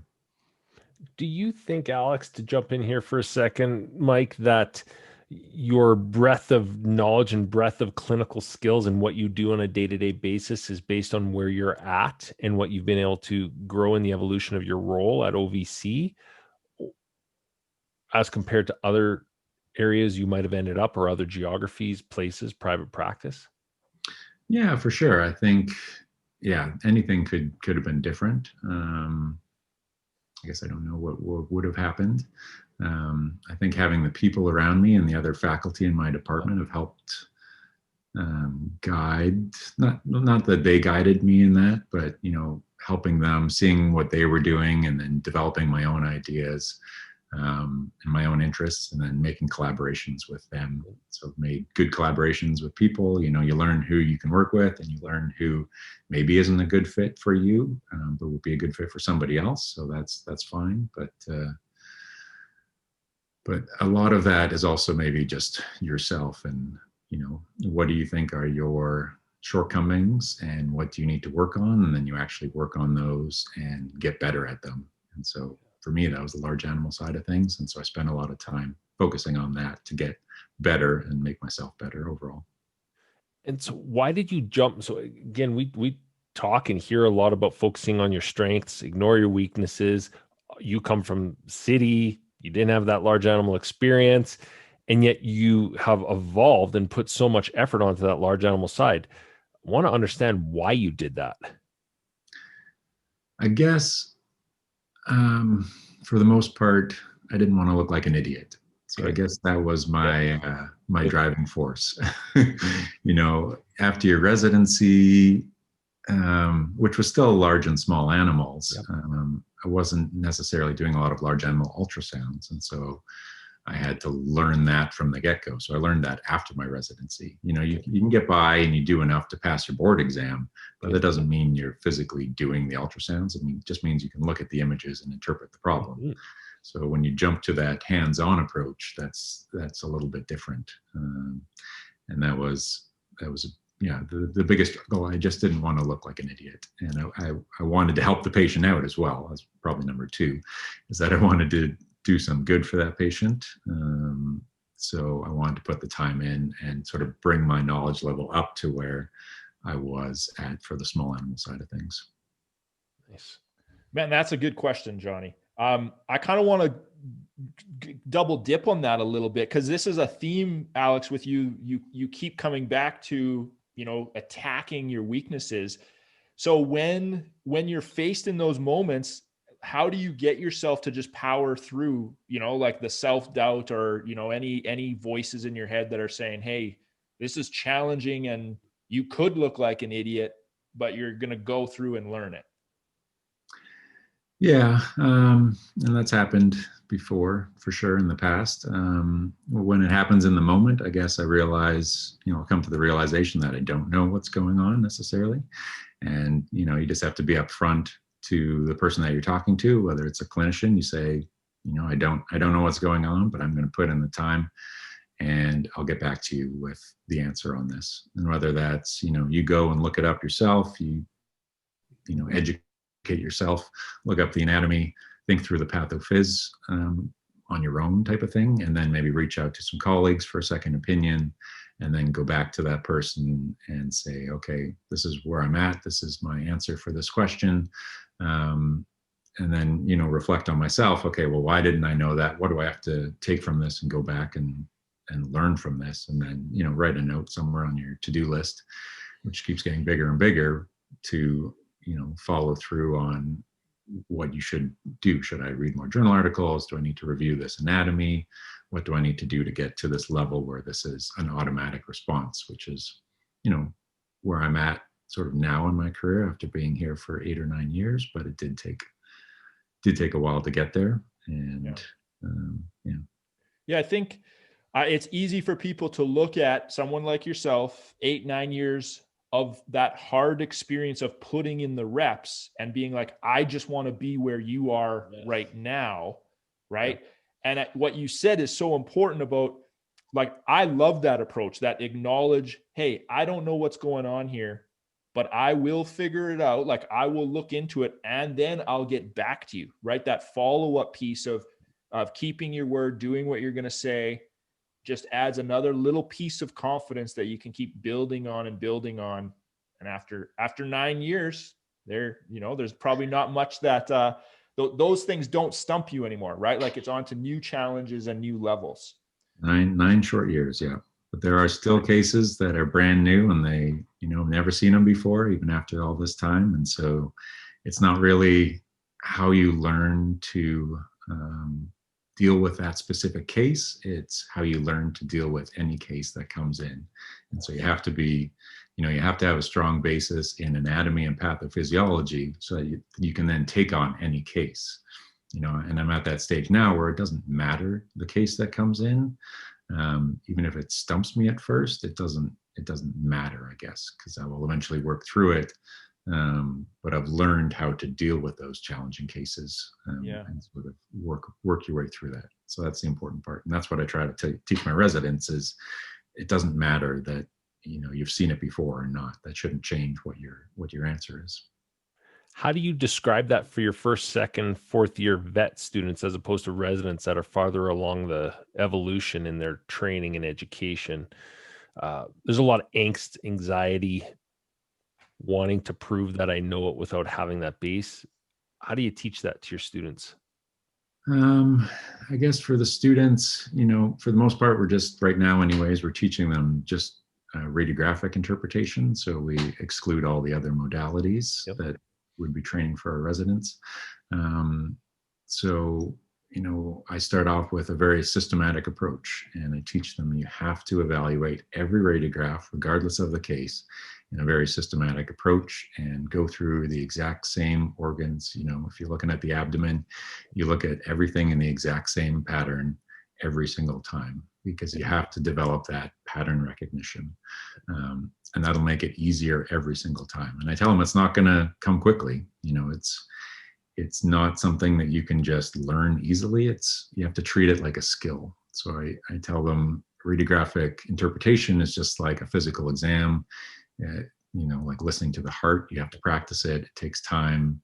Do you think, Alex, to jump in here for a second, Mike, that your breadth of knowledge and breadth of clinical skills and what you do on a day-to-day basis is based on where you're at and what you've been able to grow in the evolution of your role at OVC as compared to other areas you might have ended up, or other geographies, places, private practice? Yeah, for sure. I think, anything could have been different. I guess I don't know what would have happened. I think having the people around me and the other faculty in my department have helped guide, not that they guided me in that, but, helping them, seeing what they were doing, and then developing my own ideas and my own interests, and then making collaborations with them. So I've made good collaborations with people. You learn who you can work with, and you learn who maybe isn't a good fit for you, but would be a good fit for somebody else. So that's fine. But a lot of that is also maybe just yourself, and what do you think are your shortcomings and what do you need to work on, and then you actually work on those and get better at them. And so for me, that was the large animal side of things, and so I spent a lot of time focusing on that to get better and make myself better overall. And so why did you jump? So again, we talk and hear a lot about focusing on your strengths, ignore your weaknesses. You come from city, you didn't have that large animal experience, and yet you have evolved and put so much effort onto that large animal side. I want to understand why you did that. I guess for the most part, I didn't want to look like an idiot. So I guess that was my my driving force. After your residency, which was still large and small animals, I wasn't necessarily doing a lot of large animal ultrasounds. And so I had to learn that from the get-go. So I learned that after my residency. You can get by and you do enough to pass your board exam, but that doesn't mean you're physically doing the ultrasounds. It just means you can look at the images and interpret the problem. Mm-hmm. So when you jump to that hands-on approach, that's a little bit different. And that was the biggest struggle. I just didn't want to look like an idiot. And I wanted to help the patient out as well. That's probably number two, is that I wanted to do some good for that patient. So I wanted to put the time in and sort of bring my knowledge level up to where I was at for the small animal side of things. Nice. Man, that's a good question, Johnny. I kind of want to double dip on that a little bit, because this is a theme, Alex, with you. You keep coming back to, attacking your weaknesses. So when you're faced in those moments, how do you get yourself to just power through, like the self-doubt or, any voices in your head that are saying, hey, this is challenging and you could look like an idiot, but you're going to go through and learn it? Yeah. And that's happened before, for sure, in the past. When it happens in the moment, I guess I realize, I'll come to the realization that I don't know what's going on necessarily. And, you just have to be upfront to the person that you're talking to, whether it's a clinician. You say, I don't know what's going on, but I'm going to put in the time and I'll get back to you with the answer on this. And whether that's, you go and look it up yourself, you educate yourself, look up the anatomy, think through the pathophys on your own type of thing, and then maybe reach out to some colleagues for a second opinion, and then go back to that person and say, okay, this is where I'm at. This is my answer for this question. And then, reflect on myself. Okay, well, why didn't I know that? What do I have to take from this and go back and learn from this? And then, write a note somewhere on your to-do list, which keeps getting bigger and bigger, to, follow through on what you should do. Should I read more journal articles? Do I need to review this anatomy? What do I need to do to get to this level where this is an automatic response, which is, where I'm at sort of now in my career after being here for 8 or 9 years, but it did take a while to get there. And I think it's easy for people to look at someone like yourself, 8, 9 years of that hard experience of putting in the reps and being like, I just want to be where you are right now. Right. Yeah. And what you said is so important about, like, I love that approach, that acknowledge, hey, I don't know what's going on here, but I will figure it out. Like, I will look into it and then I'll get back to you. Right. That follow-up piece of keeping your word, doing what you're going to say, just adds another little piece of confidence that you can keep building on and building on. And after 9 years, there's probably not much that those things don't stump you anymore, right? Like, it's on to new challenges and new levels. 9 short years, yeah. But there are still cases that are brand new and they, never seen them before, even after all this time. And so it's not really how you learn to deal with that specific case. It's how you learn to deal with any case that comes in. And so you have to be, you have to have a strong basis in anatomy and pathophysiology so that you can then take on any case. And I'm at that stage now where it doesn't matter the case that comes in. Even if it stumps me at first, it doesn't matter, I guess, because I will eventually work through it. But I've learned how to deal with those challenging cases and sort of work your way through that. So that's the important part. And that's what I try to teach my residents is it doesn't matter that, you've seen it before or not. That shouldn't change what your answer is. How do you describe that for your first, second, fourth year vet students as opposed to residents that are farther along the evolution in their training and education? There's a lot of angst, anxiety, wanting to prove that I know it without having that base. How do you teach that to your students? I guess for the students, for the most part, we're just right now anyways, we're teaching them just radiographic interpretation. So we exclude all the other modalities that would be training for our residents. So, I start off with a very systematic approach and I teach them you have to evaluate every radiograph, regardless of the case, in a very systematic approach and go through the exact same organs. If you're looking at the abdomen, you look at everything in the exact same pattern every single time because you have to develop that pattern recognition. And that'll make it easier every single time. And I tell them it's not going to come quickly. It's not something that you can just learn easily. You have to treat it like a skill. So I tell them radiographic interpretation is just like a physical exam. Like listening to the heart, you have to practice it. It takes time.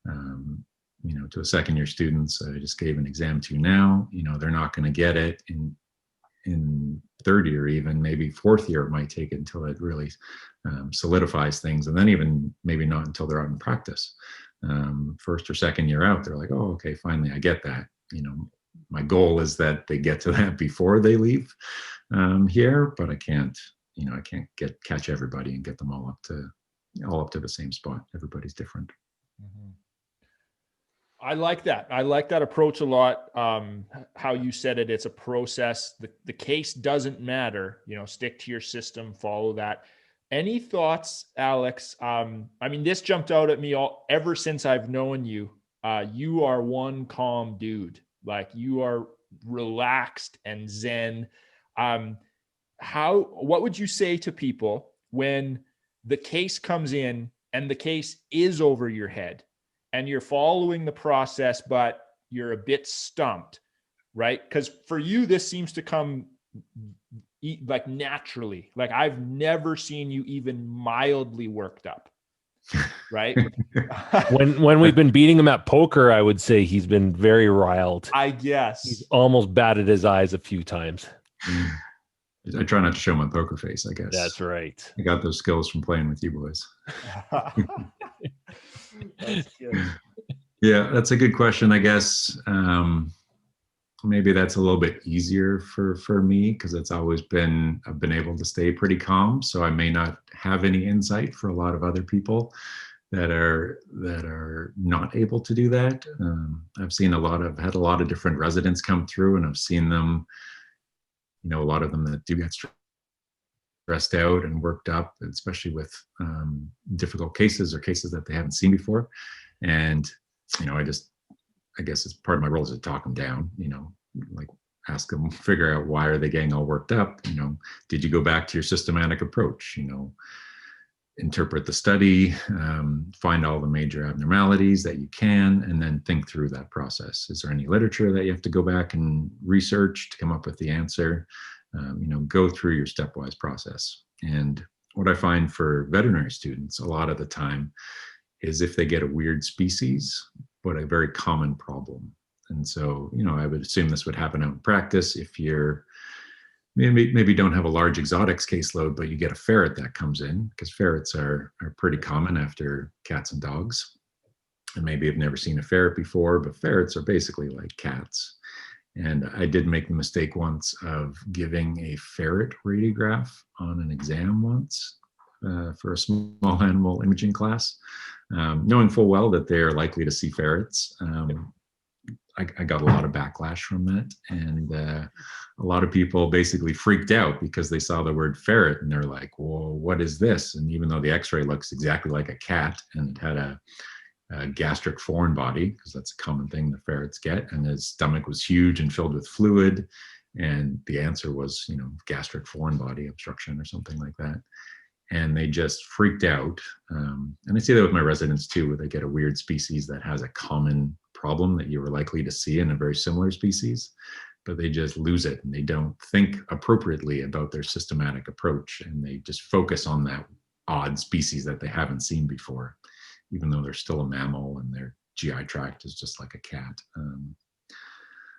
To a second year students, I just gave an exam to now, they're not going to get it in third year, even maybe fourth year, it might take until it really solidifies things. And then even maybe not until they're out in practice. First or second year out, they're like, oh, okay, finally, I get that. My goal is that they get to that before they leave here, but I can't catch everybody and get them all up to the same spot. Everybody's different. Mm-hmm. I like that. I like that approach a lot. How you said it, it's a process. The case doesn't matter, stick to your system, follow that. Any thoughts, Alex? This jumped out at me ever since I've known you. You are one calm dude. Like, you are relaxed and zen. What would you say to people when the case comes in and the case is over your head and you're following the process, but you're a bit stumped, right? Because for you, this seems to come like naturally. Like, I've never seen you even mildly worked up, right? when we've been beating him at poker, I would say he's been very riled. I guess he's almost batted his eyes a few times. I try not to show my poker face, I guess. That's right. I got those skills from playing with you boys. That's good. Yeah, that's a good question, I guess. Maybe that's a little bit easier for me because I've been able to stay pretty calm. So I may not have any insight for a lot of other people that are not able to do that. I've seen had a lot of different residents come through, and I've seen them, a lot of them that do get stressed stressed out and worked up, especially with difficult cases or cases that they haven't seen before. And, I guess it's part of my role is to talk them down, like ask them, figure out why are they getting all worked up? Did you go back to your systematic approach? Interpret the study, find all the major abnormalities that you can, and then think through that process. Is there any literature that you have to go back and research to come up with the answer? Go through your stepwise process. And what I find for veterinary students a lot of the time is if they get a weird species, but a very common problem. And so, I would assume this would happen out in practice if you're maybe don't have a large exotics caseload, but you get a ferret that comes in, because ferrets are pretty common after cats and dogs. And maybe you've never seen a ferret before, but ferrets are basically like cats. And I did make the mistake once of giving a ferret radiograph on an exam once for a small animal imaging class, knowing full well that they are likely to see ferrets. I got a lot of backlash from that. And a lot of people basically freaked out because they saw the word ferret and they're like, well, what is this? And even though the x-ray looks exactly like a cat and it had a gastric foreign body, because that's a common thing the ferrets get, and his stomach was huge and filled with fluid, and the answer was, gastric foreign body obstruction or something like that. And they just freaked out. And I see that with my residents too, where they get a weird species that has a common problem that you were likely to see in a very similar species, but they just lose it and they don't think appropriately about their systematic approach, and they just focus on that odd species that they haven't seen before, even though they're still a mammal and their GI tract is just like a cat.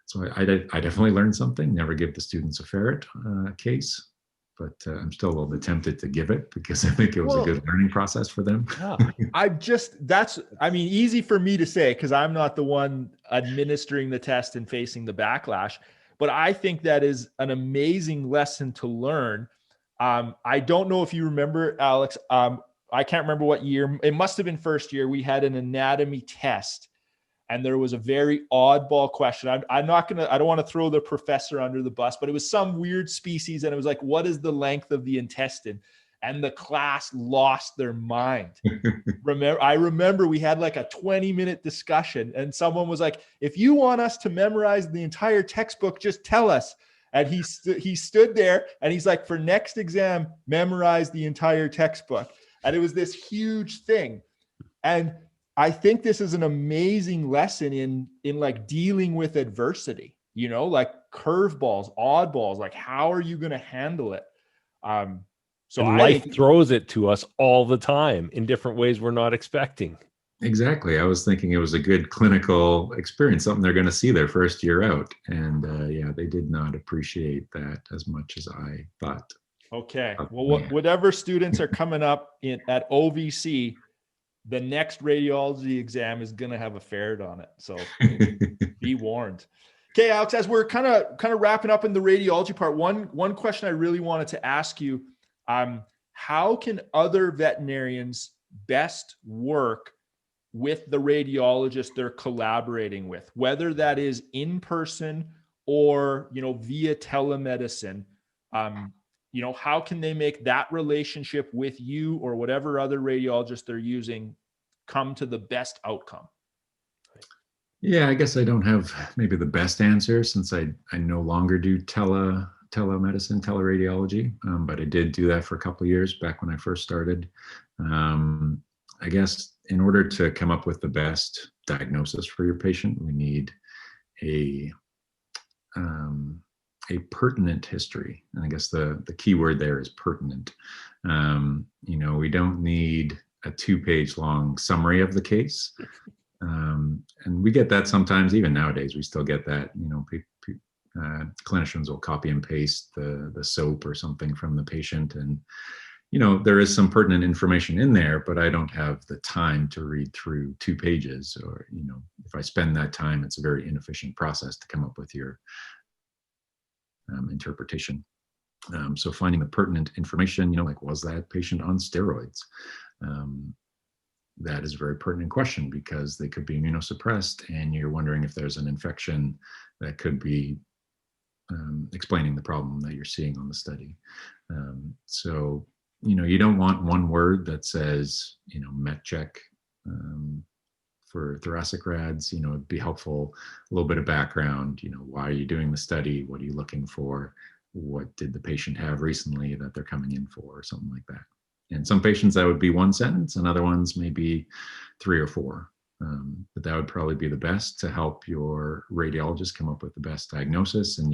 So I definitely learned something. Never give the students a ferret case, but I'm still a little bit tempted to give it because I think it was a good learning process for them. Yeah, easy for me to say because I'm not the one administering the test and facing the backlash, but I think that is an amazing lesson to learn. I don't know if you remember, Alex, I can't remember what year, it must have been first year, we had an anatomy test and there was a very oddball question. I don't want to throw the professor under the bus, but it was some weird species. And it was like, what is the length of the intestine? And the class lost their mind. I remember we had like a 20-minute discussion and someone was like, if you want us to memorize the entire textbook, just tell us. And he stood there and he's like, for next exam, memorize the entire textbook. And it was this huge thing. And I think this is an amazing lesson in like dealing with adversity, like curveballs, oddballs, like how are you going to handle it? So life throws it to us all the time in different ways we're not expecting. Exactly. I was thinking it was a good clinical experience, something they're going to see their first year out. And they did not appreciate that as much as I thought. Okay. Well, whatever students are coming up at OVC, the next radiology exam is going to have a ferret on it. So be warned. Okay, Alex, as we're kind of wrapping up in the radiology part, one question I really wanted to ask you, how can other veterinarians best work with the radiologist they're collaborating with, whether that is in person or, via telemedicine? How can they make that relationship with you or whatever other radiologist they're using come to the best outcome? Yeah, I guess I don't have maybe the best answer since I no longer do telemedicine, teleradiology, but I did do that for a couple of years back when I first started. I guess in order to come up with the best diagnosis for your patient, we need a pertinent history. And I guess the key word there is pertinent. We don't need a 2-page long summary of the case. And we get that sometimes, even nowadays, we still get that, clinicians will copy and paste the SOAP or something from the patient. And, there is some pertinent information in there, but I don't have the time to read through 2 pages or, if I spend that time, it's a very inefficient process to come up with your interpretation. So finding the pertinent information, like, was that patient on steroids? That is a very pertinent question because they could be immunosuppressed and you're wondering if there's an infection that could be explaining the problem that you're seeing on the study. So, you don't want one word that says, met check. For thoracic rads, it'd be helpful, a little bit of background, why are you doing the study? What are you looking for? What did the patient have recently that they're coming in for, or something like that. And some patients that would be one sentence, and other ones maybe 3 or 4. But that would probably be the best to help your radiologist come up with the best diagnosis, and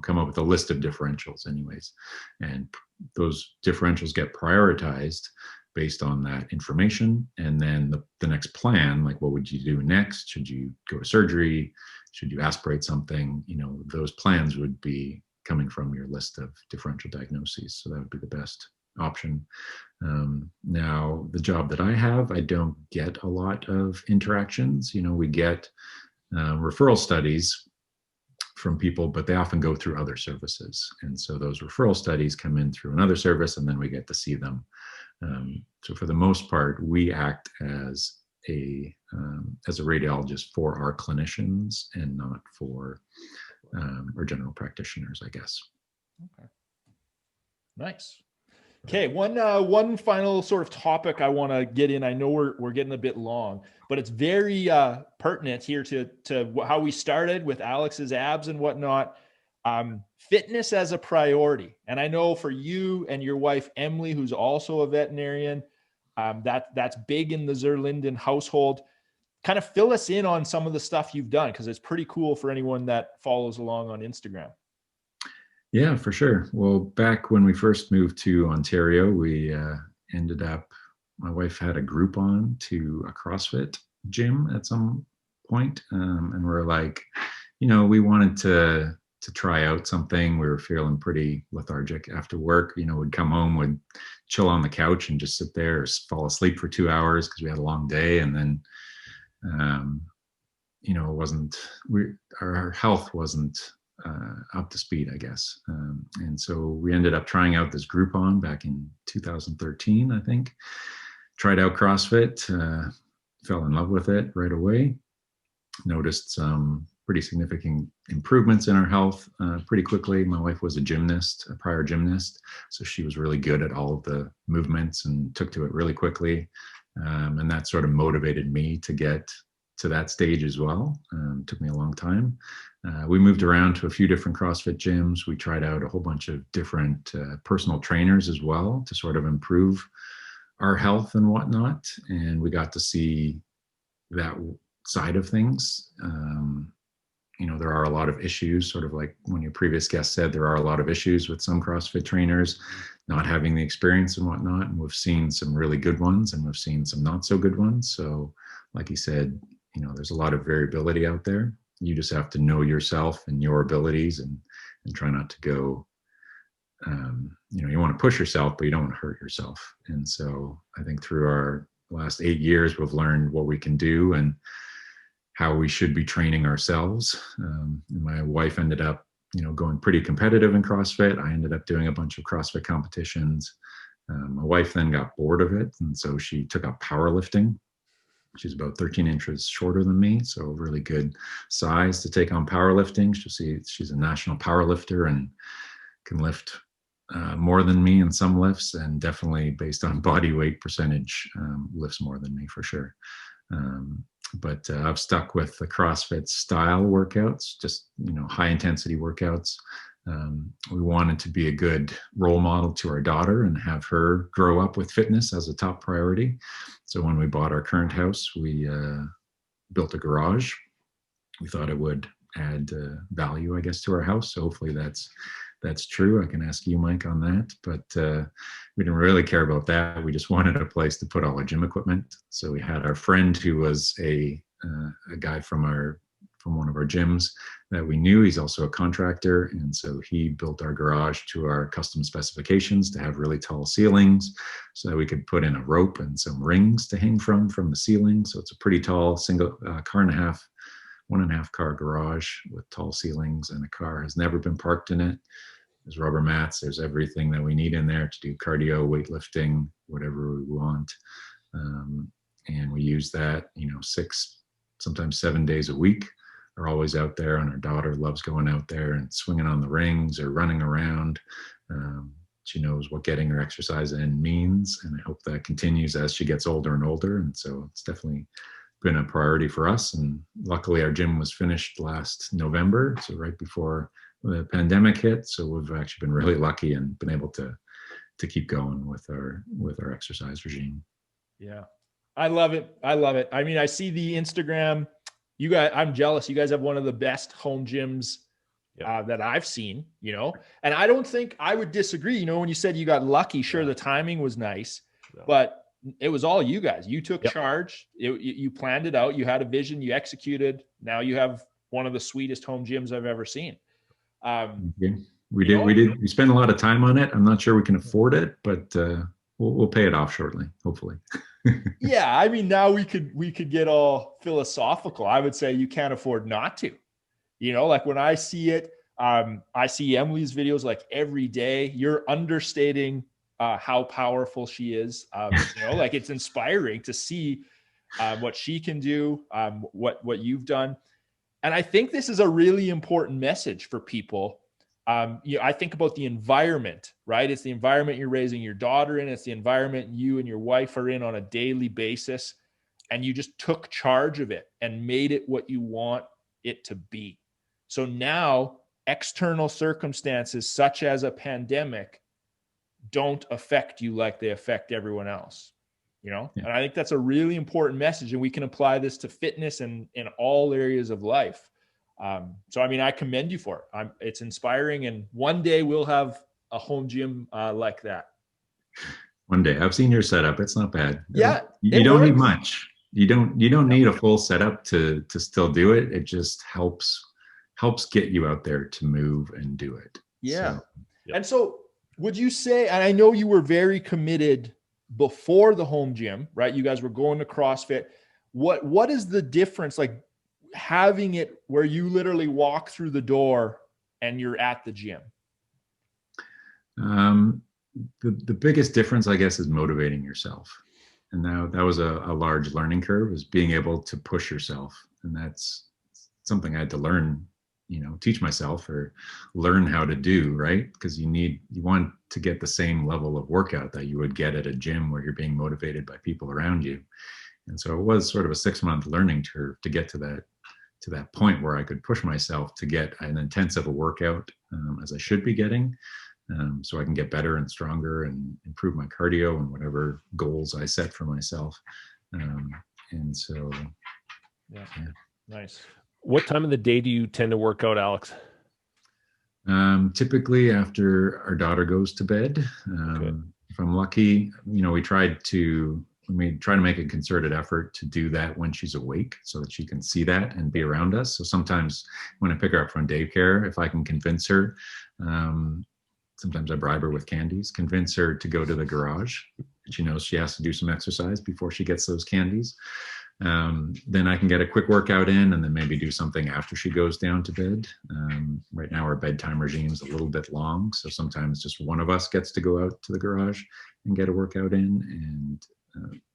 come up with a list of differentials anyways. And those differentials get prioritized based on that information. And then the next plan, like what would you do next? Should you go to surgery? Should you aspirate something? Those plans would be coming from your list of differential diagnoses. So that would be the best option. Now, the job that I have, I don't get a lot of interactions. We get referral studies from people, but they often go through other services. And so those referral studies come in through another service, and then we get to see them. So for the most part, we act as a radiologist for our clinicians and not for our general practitioners, I guess. Okay. Nice. Okay, one final sort of topic I want to get in. I know we're getting a bit long, but it's very pertinent here to how we started with Alex's abs and whatnot. Fitness as a priority. And I know for you and your wife, Emily, who's also a veterinarian, that's big in the zur Linden household. Kind of fill us in on some of the stuff you've done, because it's pretty cool for anyone that follows along on Instagram. Yeah, for sure. Well, back when we first moved to Ontario, we ended up, my wife had a Groupon to a CrossFit gym at some point. And we're like, we wanted to try out something. We were feeling pretty lethargic after work. We'd come home, would chill on the couch and just sit there or fall asleep for 2 hours because we had a long day. And then, our health wasn't up to speed, I guess. And so we ended up trying out this Groupon back in 2013, I think. Tried out CrossFit, fell in love with it right away. Noticed some pretty significant improvements in our health pretty quickly. My wife was a prior gymnast, so she was really good at all of the movements and took to it really quickly. And that sort of motivated me to get to that stage as well. Took me a long time. We moved around to a few different CrossFit gyms. We tried out a whole bunch of different personal trainers as well to sort of improve our health and whatnot. And we got to see that side of things. There are a lot of issues, sort of like when your previous guest said, there are a lot of issues with some CrossFit trainers not having the experience and whatnot. And we've seen some really good ones and we've seen some not so good ones. So like he said, there's a lot of variability out there. You just have to know yourself and your abilities and try not to go, you want to push yourself, but you don't want to hurt yourself. And so I think through our last 8 years, we've learned what we can do and how we should be training ourselves. My wife ended up, going pretty competitive in CrossFit. I ended up doing a bunch of CrossFit competitions. My wife then got bored of it. And so she took up powerlifting. She's about 13 inches shorter than me, so really good size to take on powerlifting. She's a national powerlifter and can lift more than me in some lifts, and definitely based on body weight percentage, lifts more than me for sure. But I've stuck with the CrossFit style workouts, just, high intensity workouts. We wanted to be a good role model to our daughter and have her grow up with fitness as a top priority. So when we bought our current house, we built a garage. We thought it would add value, I guess, to our house. So hopefully that's true. I can ask you, Mike, on that. But we didn't really care about that. We just wanted a place to put all our gym equipment. So we had our friend who was a guy from one of our gyms that we knew. He's also a contractor. And so he built our garage to our custom specifications to have really tall ceilings so that we could put in a rope and some rings to hang from the ceiling. So it's a pretty tall single 1.5 car garage with tall ceilings, and the car has never been parked in it. There's rubber mats. There's everything that we need in there to do cardio, weightlifting, whatever we want. And we use that, 6, sometimes 7 days a week. are always out there, and our daughter loves going out there and swinging on the rings or running around. She knows what getting her exercise in means, and I hope that continues as she gets older and older. And so it's definitely been a priority for us. And luckily our gym was finished last November, so right before the pandemic hit. So we've actually been really lucky and been able to keep going with our exercise regime. Yeah. I love it. I love it. I mean, I see the Instagram. You guys, I'm jealous. You guys have one of the best home gyms that I've seen, and I don't think I would disagree. When you said you got lucky, sure, the timing was nice, but it was all you guys. You took charge. You planned it out. You had a vision. You executed. Now you have one of the sweetest home gyms I've ever seen. We spent a lot of time on it. I'm not sure we can afford it, but we'll pay it off shortly, hopefully. Yeah, I mean, now we could get all philosophical. I would say you can't afford not to. Like when I see it, I see Emily's videos like every day. You're understating how powerful she is. Like it's inspiring to see what she can do, what you've done. And I think this is a really important message for people. I think about the environment, right? It's the environment you're raising your daughter in. It's the environment you and your wife are in on a daily basis. And you just took charge of it and made it what you want it to be. So now external circumstances such as a pandemic don't affect you like they affect everyone else, And I think that's a really important message, and we can apply this to fitness and in all areas of life. So, I mean, I commend you for it. It's inspiring, and one day we'll have a home gym like that. One day. I've seen your setup. It's not bad. Yeah. You don't need much. You don't need a full setup to still do it. It just helps get you out there to move and do it. Yeah. And so would you say, and I know you were very committed before the home gym, right? You guys were going to CrossFit. What is the difference, like having it where you literally walk through the door and you're at the gym? The biggest difference, I guess, is motivating yourself. And now that was a large learning curve, is being able to push yourself. And that's something I had to learn, teach myself or learn how to do, right? Because you want to get the same level of workout that you would get at a gym where you're being motivated by people around you. And so it was sort of a 6-month learning curve to get to that point where I could push myself to get an intensive workout as I should be getting, so I can get better and stronger and improve my cardio and whatever goals I set for myself. And so, yeah. Nice. What time of the day do you tend to work out, Alex? Typically after our daughter goes to bed. Okay. If I'm lucky, we try to make a concerted effort to do that when she's awake so that she can see that and be around us. So sometimes when I pick her up from daycare, if I can convince her, sometimes I bribe her with candies, convince her to go to the garage. She knows she has to do some exercise before she gets those candies. Then I can get a quick workout in and then maybe do something after she goes down to bed. Right now our bedtime regime is a little bit long. So sometimes just one of us gets to go out to the garage and get a workout in, and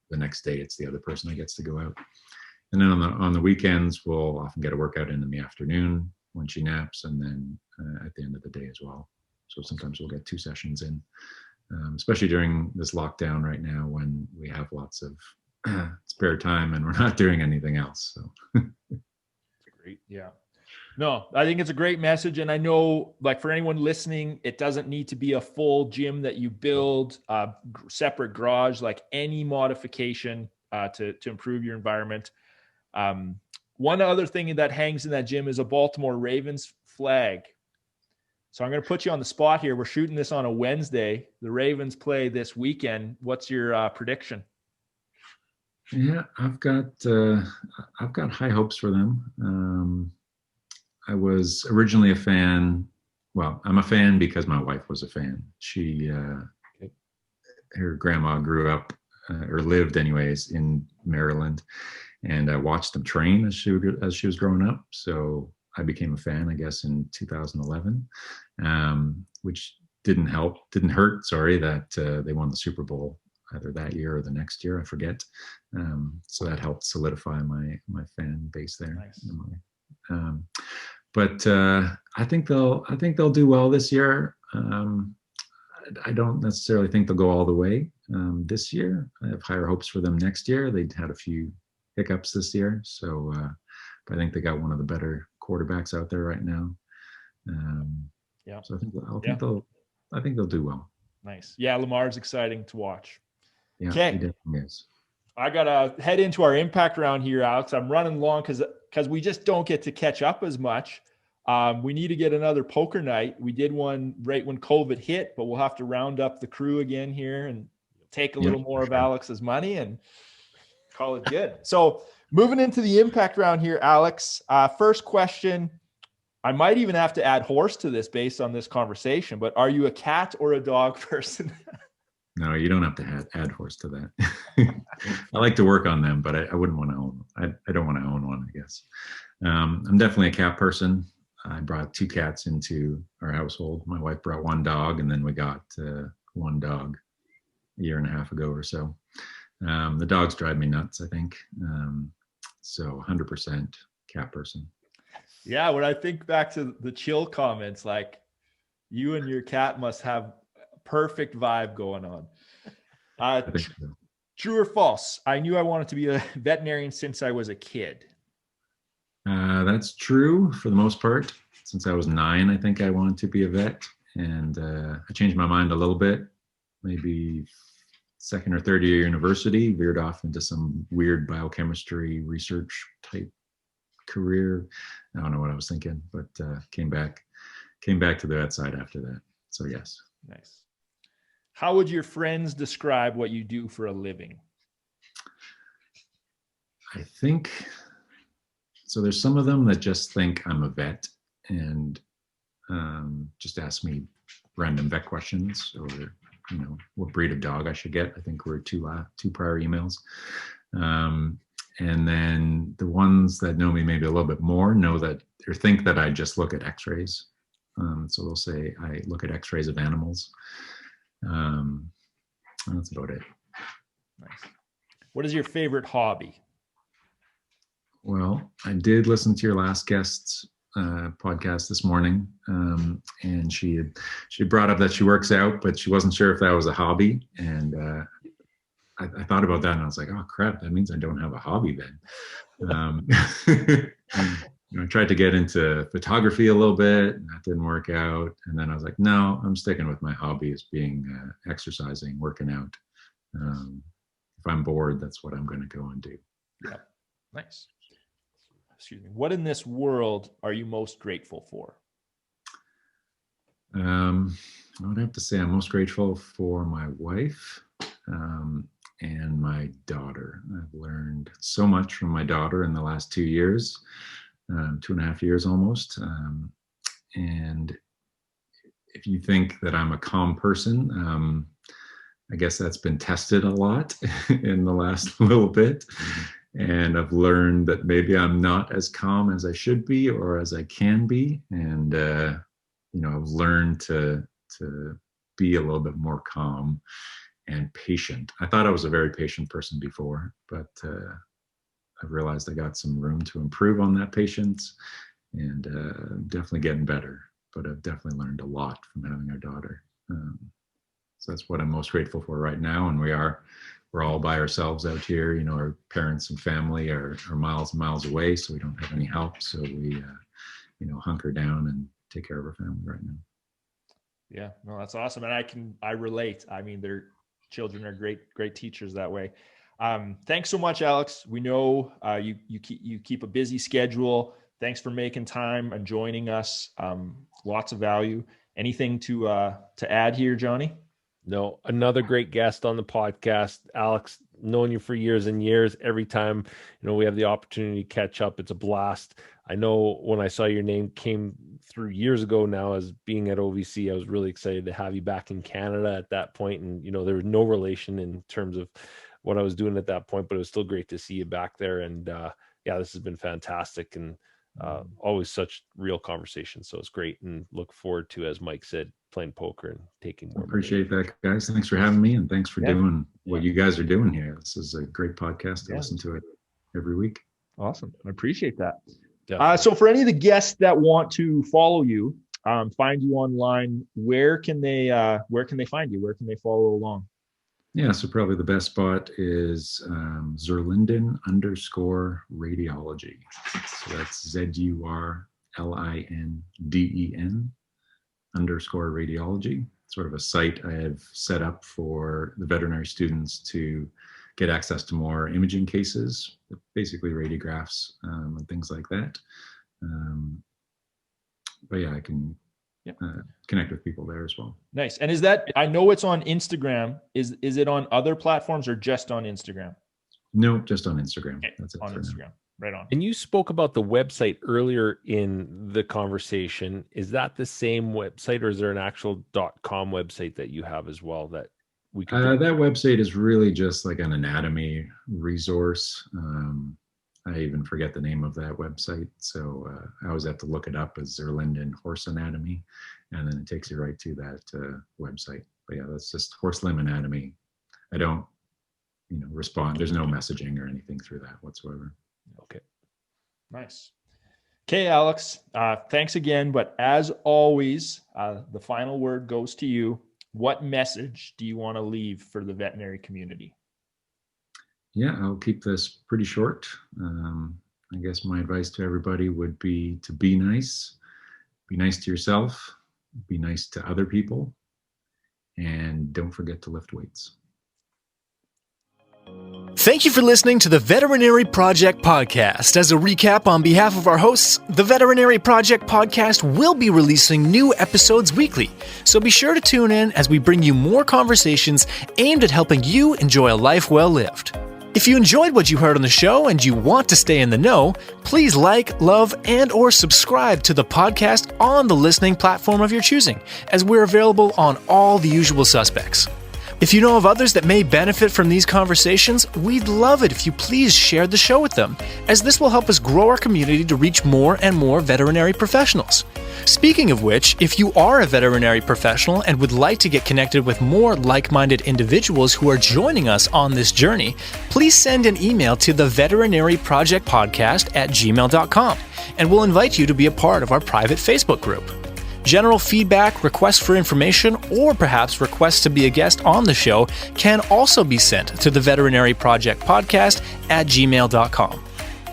the next day it's the other person that gets to go out. And then on the weekends, we'll often get a workout in the afternoon when she naps, and then at the end of the day as well. So sometimes we'll get 2 sessions in, especially during this lockdown right now when we have lots of spare time and we're not doing anything else. So great. Yeah. No, I think it's a great message. And I know, like, for anyone listening, it doesn't need to be a full gym that you build, a separate garage, like any modification to improve your environment. One other thing that hangs in that gym is a Baltimore Ravens flag. So I'm going to put you on the spot here. We're shooting this on a Wednesday. The Ravens play this weekend. What's your prediction? Yeah, I've got high hopes for them. I was originally a fan. Well, I'm a fan because my wife was a fan. Her grandma grew up or lived anyways in Maryland, and I watched them train as she was growing up. So I became a fan, I guess, in 2011, which didn't hurt, that they won the Super Bowl either that year or the next year, I forget. So that helped solidify my fan base there. Nice. But I think they'll do well this year. I don't necessarily think they'll go all the way this year. I have higher hopes for them next year. They had a few hiccups this year, so but I think they got one of the better quarterbacks out there right now. Yeah. So I think they'll do well. Nice. Yeah, Lamar's exciting to watch. Yeah, okay. He definitely is. I gotta head into our impact round here, Alex. I'm running long because we just don't get to catch up as much. We need to get another poker night. We did one right when COVID hit, but we'll have to round up the crew again here and take a little more of Alex's money and call it good. So moving into the impact round here, Alex, first question, I might even have to add horse to this based on this conversation, but are you a cat or a dog person? No, you don't have to add horse to that. I like to work on them, but I wouldn't want to own them. I don't want to own one, I guess. I'm definitely a cat person. I brought 2 cats into our household. My wife brought 1 dog, and then we got 1 dog a year and a half ago or so. The dogs drive me nuts, I think. So 100% cat person. Yeah, when I think back to the chill comments, like you and your cat must have a perfect vibe going on. True or false? I knew I wanted to be a veterinarian since I was a kid. That's true for the most part. Since I was 9, I think I wanted to be a vet, and I changed my mind a little bit. Maybe second or third year university, veered off into some weird biochemistry research type career. I don't know what I was thinking, but came back to the vet side after that. So yes. Nice. How would your friends describe what you do for a living? I think so. There's some of them that just think I'm a vet and just ask me random vet questions, or what breed of dog I should get. I think we're 2 prior emails. And then the ones that know me maybe a little bit more know that or think that I just look at x-rays. So they'll say I look at x-rays of animals. That's about it. Nice. What is your favorite hobby? Well, I did listen to your last guest's podcast this morning, and she brought up that she works out, but she wasn't sure if that was a hobby. And I thought about that, and I was like, oh crap, that means I don't have a hobby then. I tried to get into photography a little bit, and that didn't work out. And then I was like, no, I'm sticking with my hobby as being exercising, working out. If I'm bored, that's what I'm going to go and do. Yeah, nice. Excuse me. What in this world are you most grateful for? I would have to say I'm most grateful for my wife and my daughter. I've learned so much from my daughter in the last 2 years, 2.5 years almost. And if you think that I'm a calm person, I guess that's been tested a lot in the last little bit. And I've learned that maybe I'm not as calm as I should be or as I can be. And, I've learned to be a little bit more calm and patient. I thought I was a very patient person before, but I've realized I got some room to improve on that patience, and definitely getting better. But I've definitely learned a lot from having our daughter. So that's what I'm most grateful for right now. And we're all by ourselves out here. Our parents and family are miles and miles away, so we don't have any help. So we, hunker down and take care of our family right now. Yeah, no, that's awesome. And I relate. I mean, their children are great teachers that way. Thanks so much, Alex. We know you keep a busy schedule. Thanks for making time and joining us. Lots of value. Anything to add here, Johnny? No, another great guest on the podcast. Alex, known you for years and years. Every time, we have the opportunity to catch up, it's a blast. I know when I saw your name came through years ago now as being at OVC, I was really excited to have you back in Canada at that point. And, there was no relation in terms of what I was doing at that point, but it was still great to see you back there. And this has been fantastic and always such real conversation. So it's great, and look forward to, as Mike said, playing poker and taking more. Appreciate that, guys. Thanks for having me, and thanks for doing what you guys are doing here. This is a great podcast to listen to it every week. Awesome. I appreciate that. So for any of the guests that want to follow you, find you online, where can they find you? Where can they follow along? Yeah, so probably the best spot is zur Linden _radiology. So that's ZURLINDEN _radiology. Sort of a site I have set up for the veterinary students to get access to more imaging cases, basically radiographs and things like that. But yeah, I can connect with people there as well. Nice. And is that, I know it's on Instagram. Is it on other platforms or just on Instagram? No, just on Instagram. Okay. That's it on Instagram. now. Right on. And you spoke about the website earlier in the conversation. Is that the same website, or is there an actual .com website that you have as well that we can? That website is really just like an anatomy resource. I even forget the name of that website, so I always have to look it up as zur Linden horse anatomy, and then it takes you right to that website. But yeah, that's just horse limb anatomy. I don't, respond. There's no messaging or anything through that whatsoever. Okay. Nice. Okay, Alex, thanks again. But as always, the final word goes to you. What message do you want to leave for the veterinary community? Yeah, I'll keep this pretty short. I guess my advice to everybody would be to be nice to yourself, be nice to other people, and don't forget to lift weights. Thank you for listening to the Veterinary Project Podcast. As a recap, on behalf of our hosts, the Veterinary Project Podcast will be releasing new episodes weekly, so be sure to tune in as we bring you more conversations aimed at helping you enjoy a life well lived. If you enjoyed what you heard on the show and you want to stay in the know, please like, love, and or subscribe to the podcast on the listening platform of your choosing, as we're available on all the usual suspects. If you know of others that may benefit from these conversations, we'd love it if you please share the show with them, as this will help us grow our community to reach more and more veterinary professionals. Speaking of which, if you are a veterinary professional and would like to get connected with more like-minded individuals who are joining us on this journey, please send an email to the veterinaryprojectpodcast@gmail.com, and we'll invite you to be a part of our private Facebook group. General feedback, requests for information, or perhaps requests to be a guest on the show can also be sent to the veterinaryprojectpodcast@gmail.com.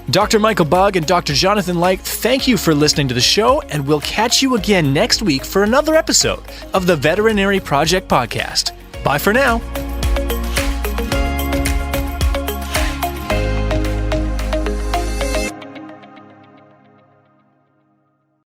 Dr. Michael Bugg and Dr. Jonathan Light, thank you for listening to the show, and we'll catch you again next week for another episode of the Veterinary Project Podcast. Bye for now.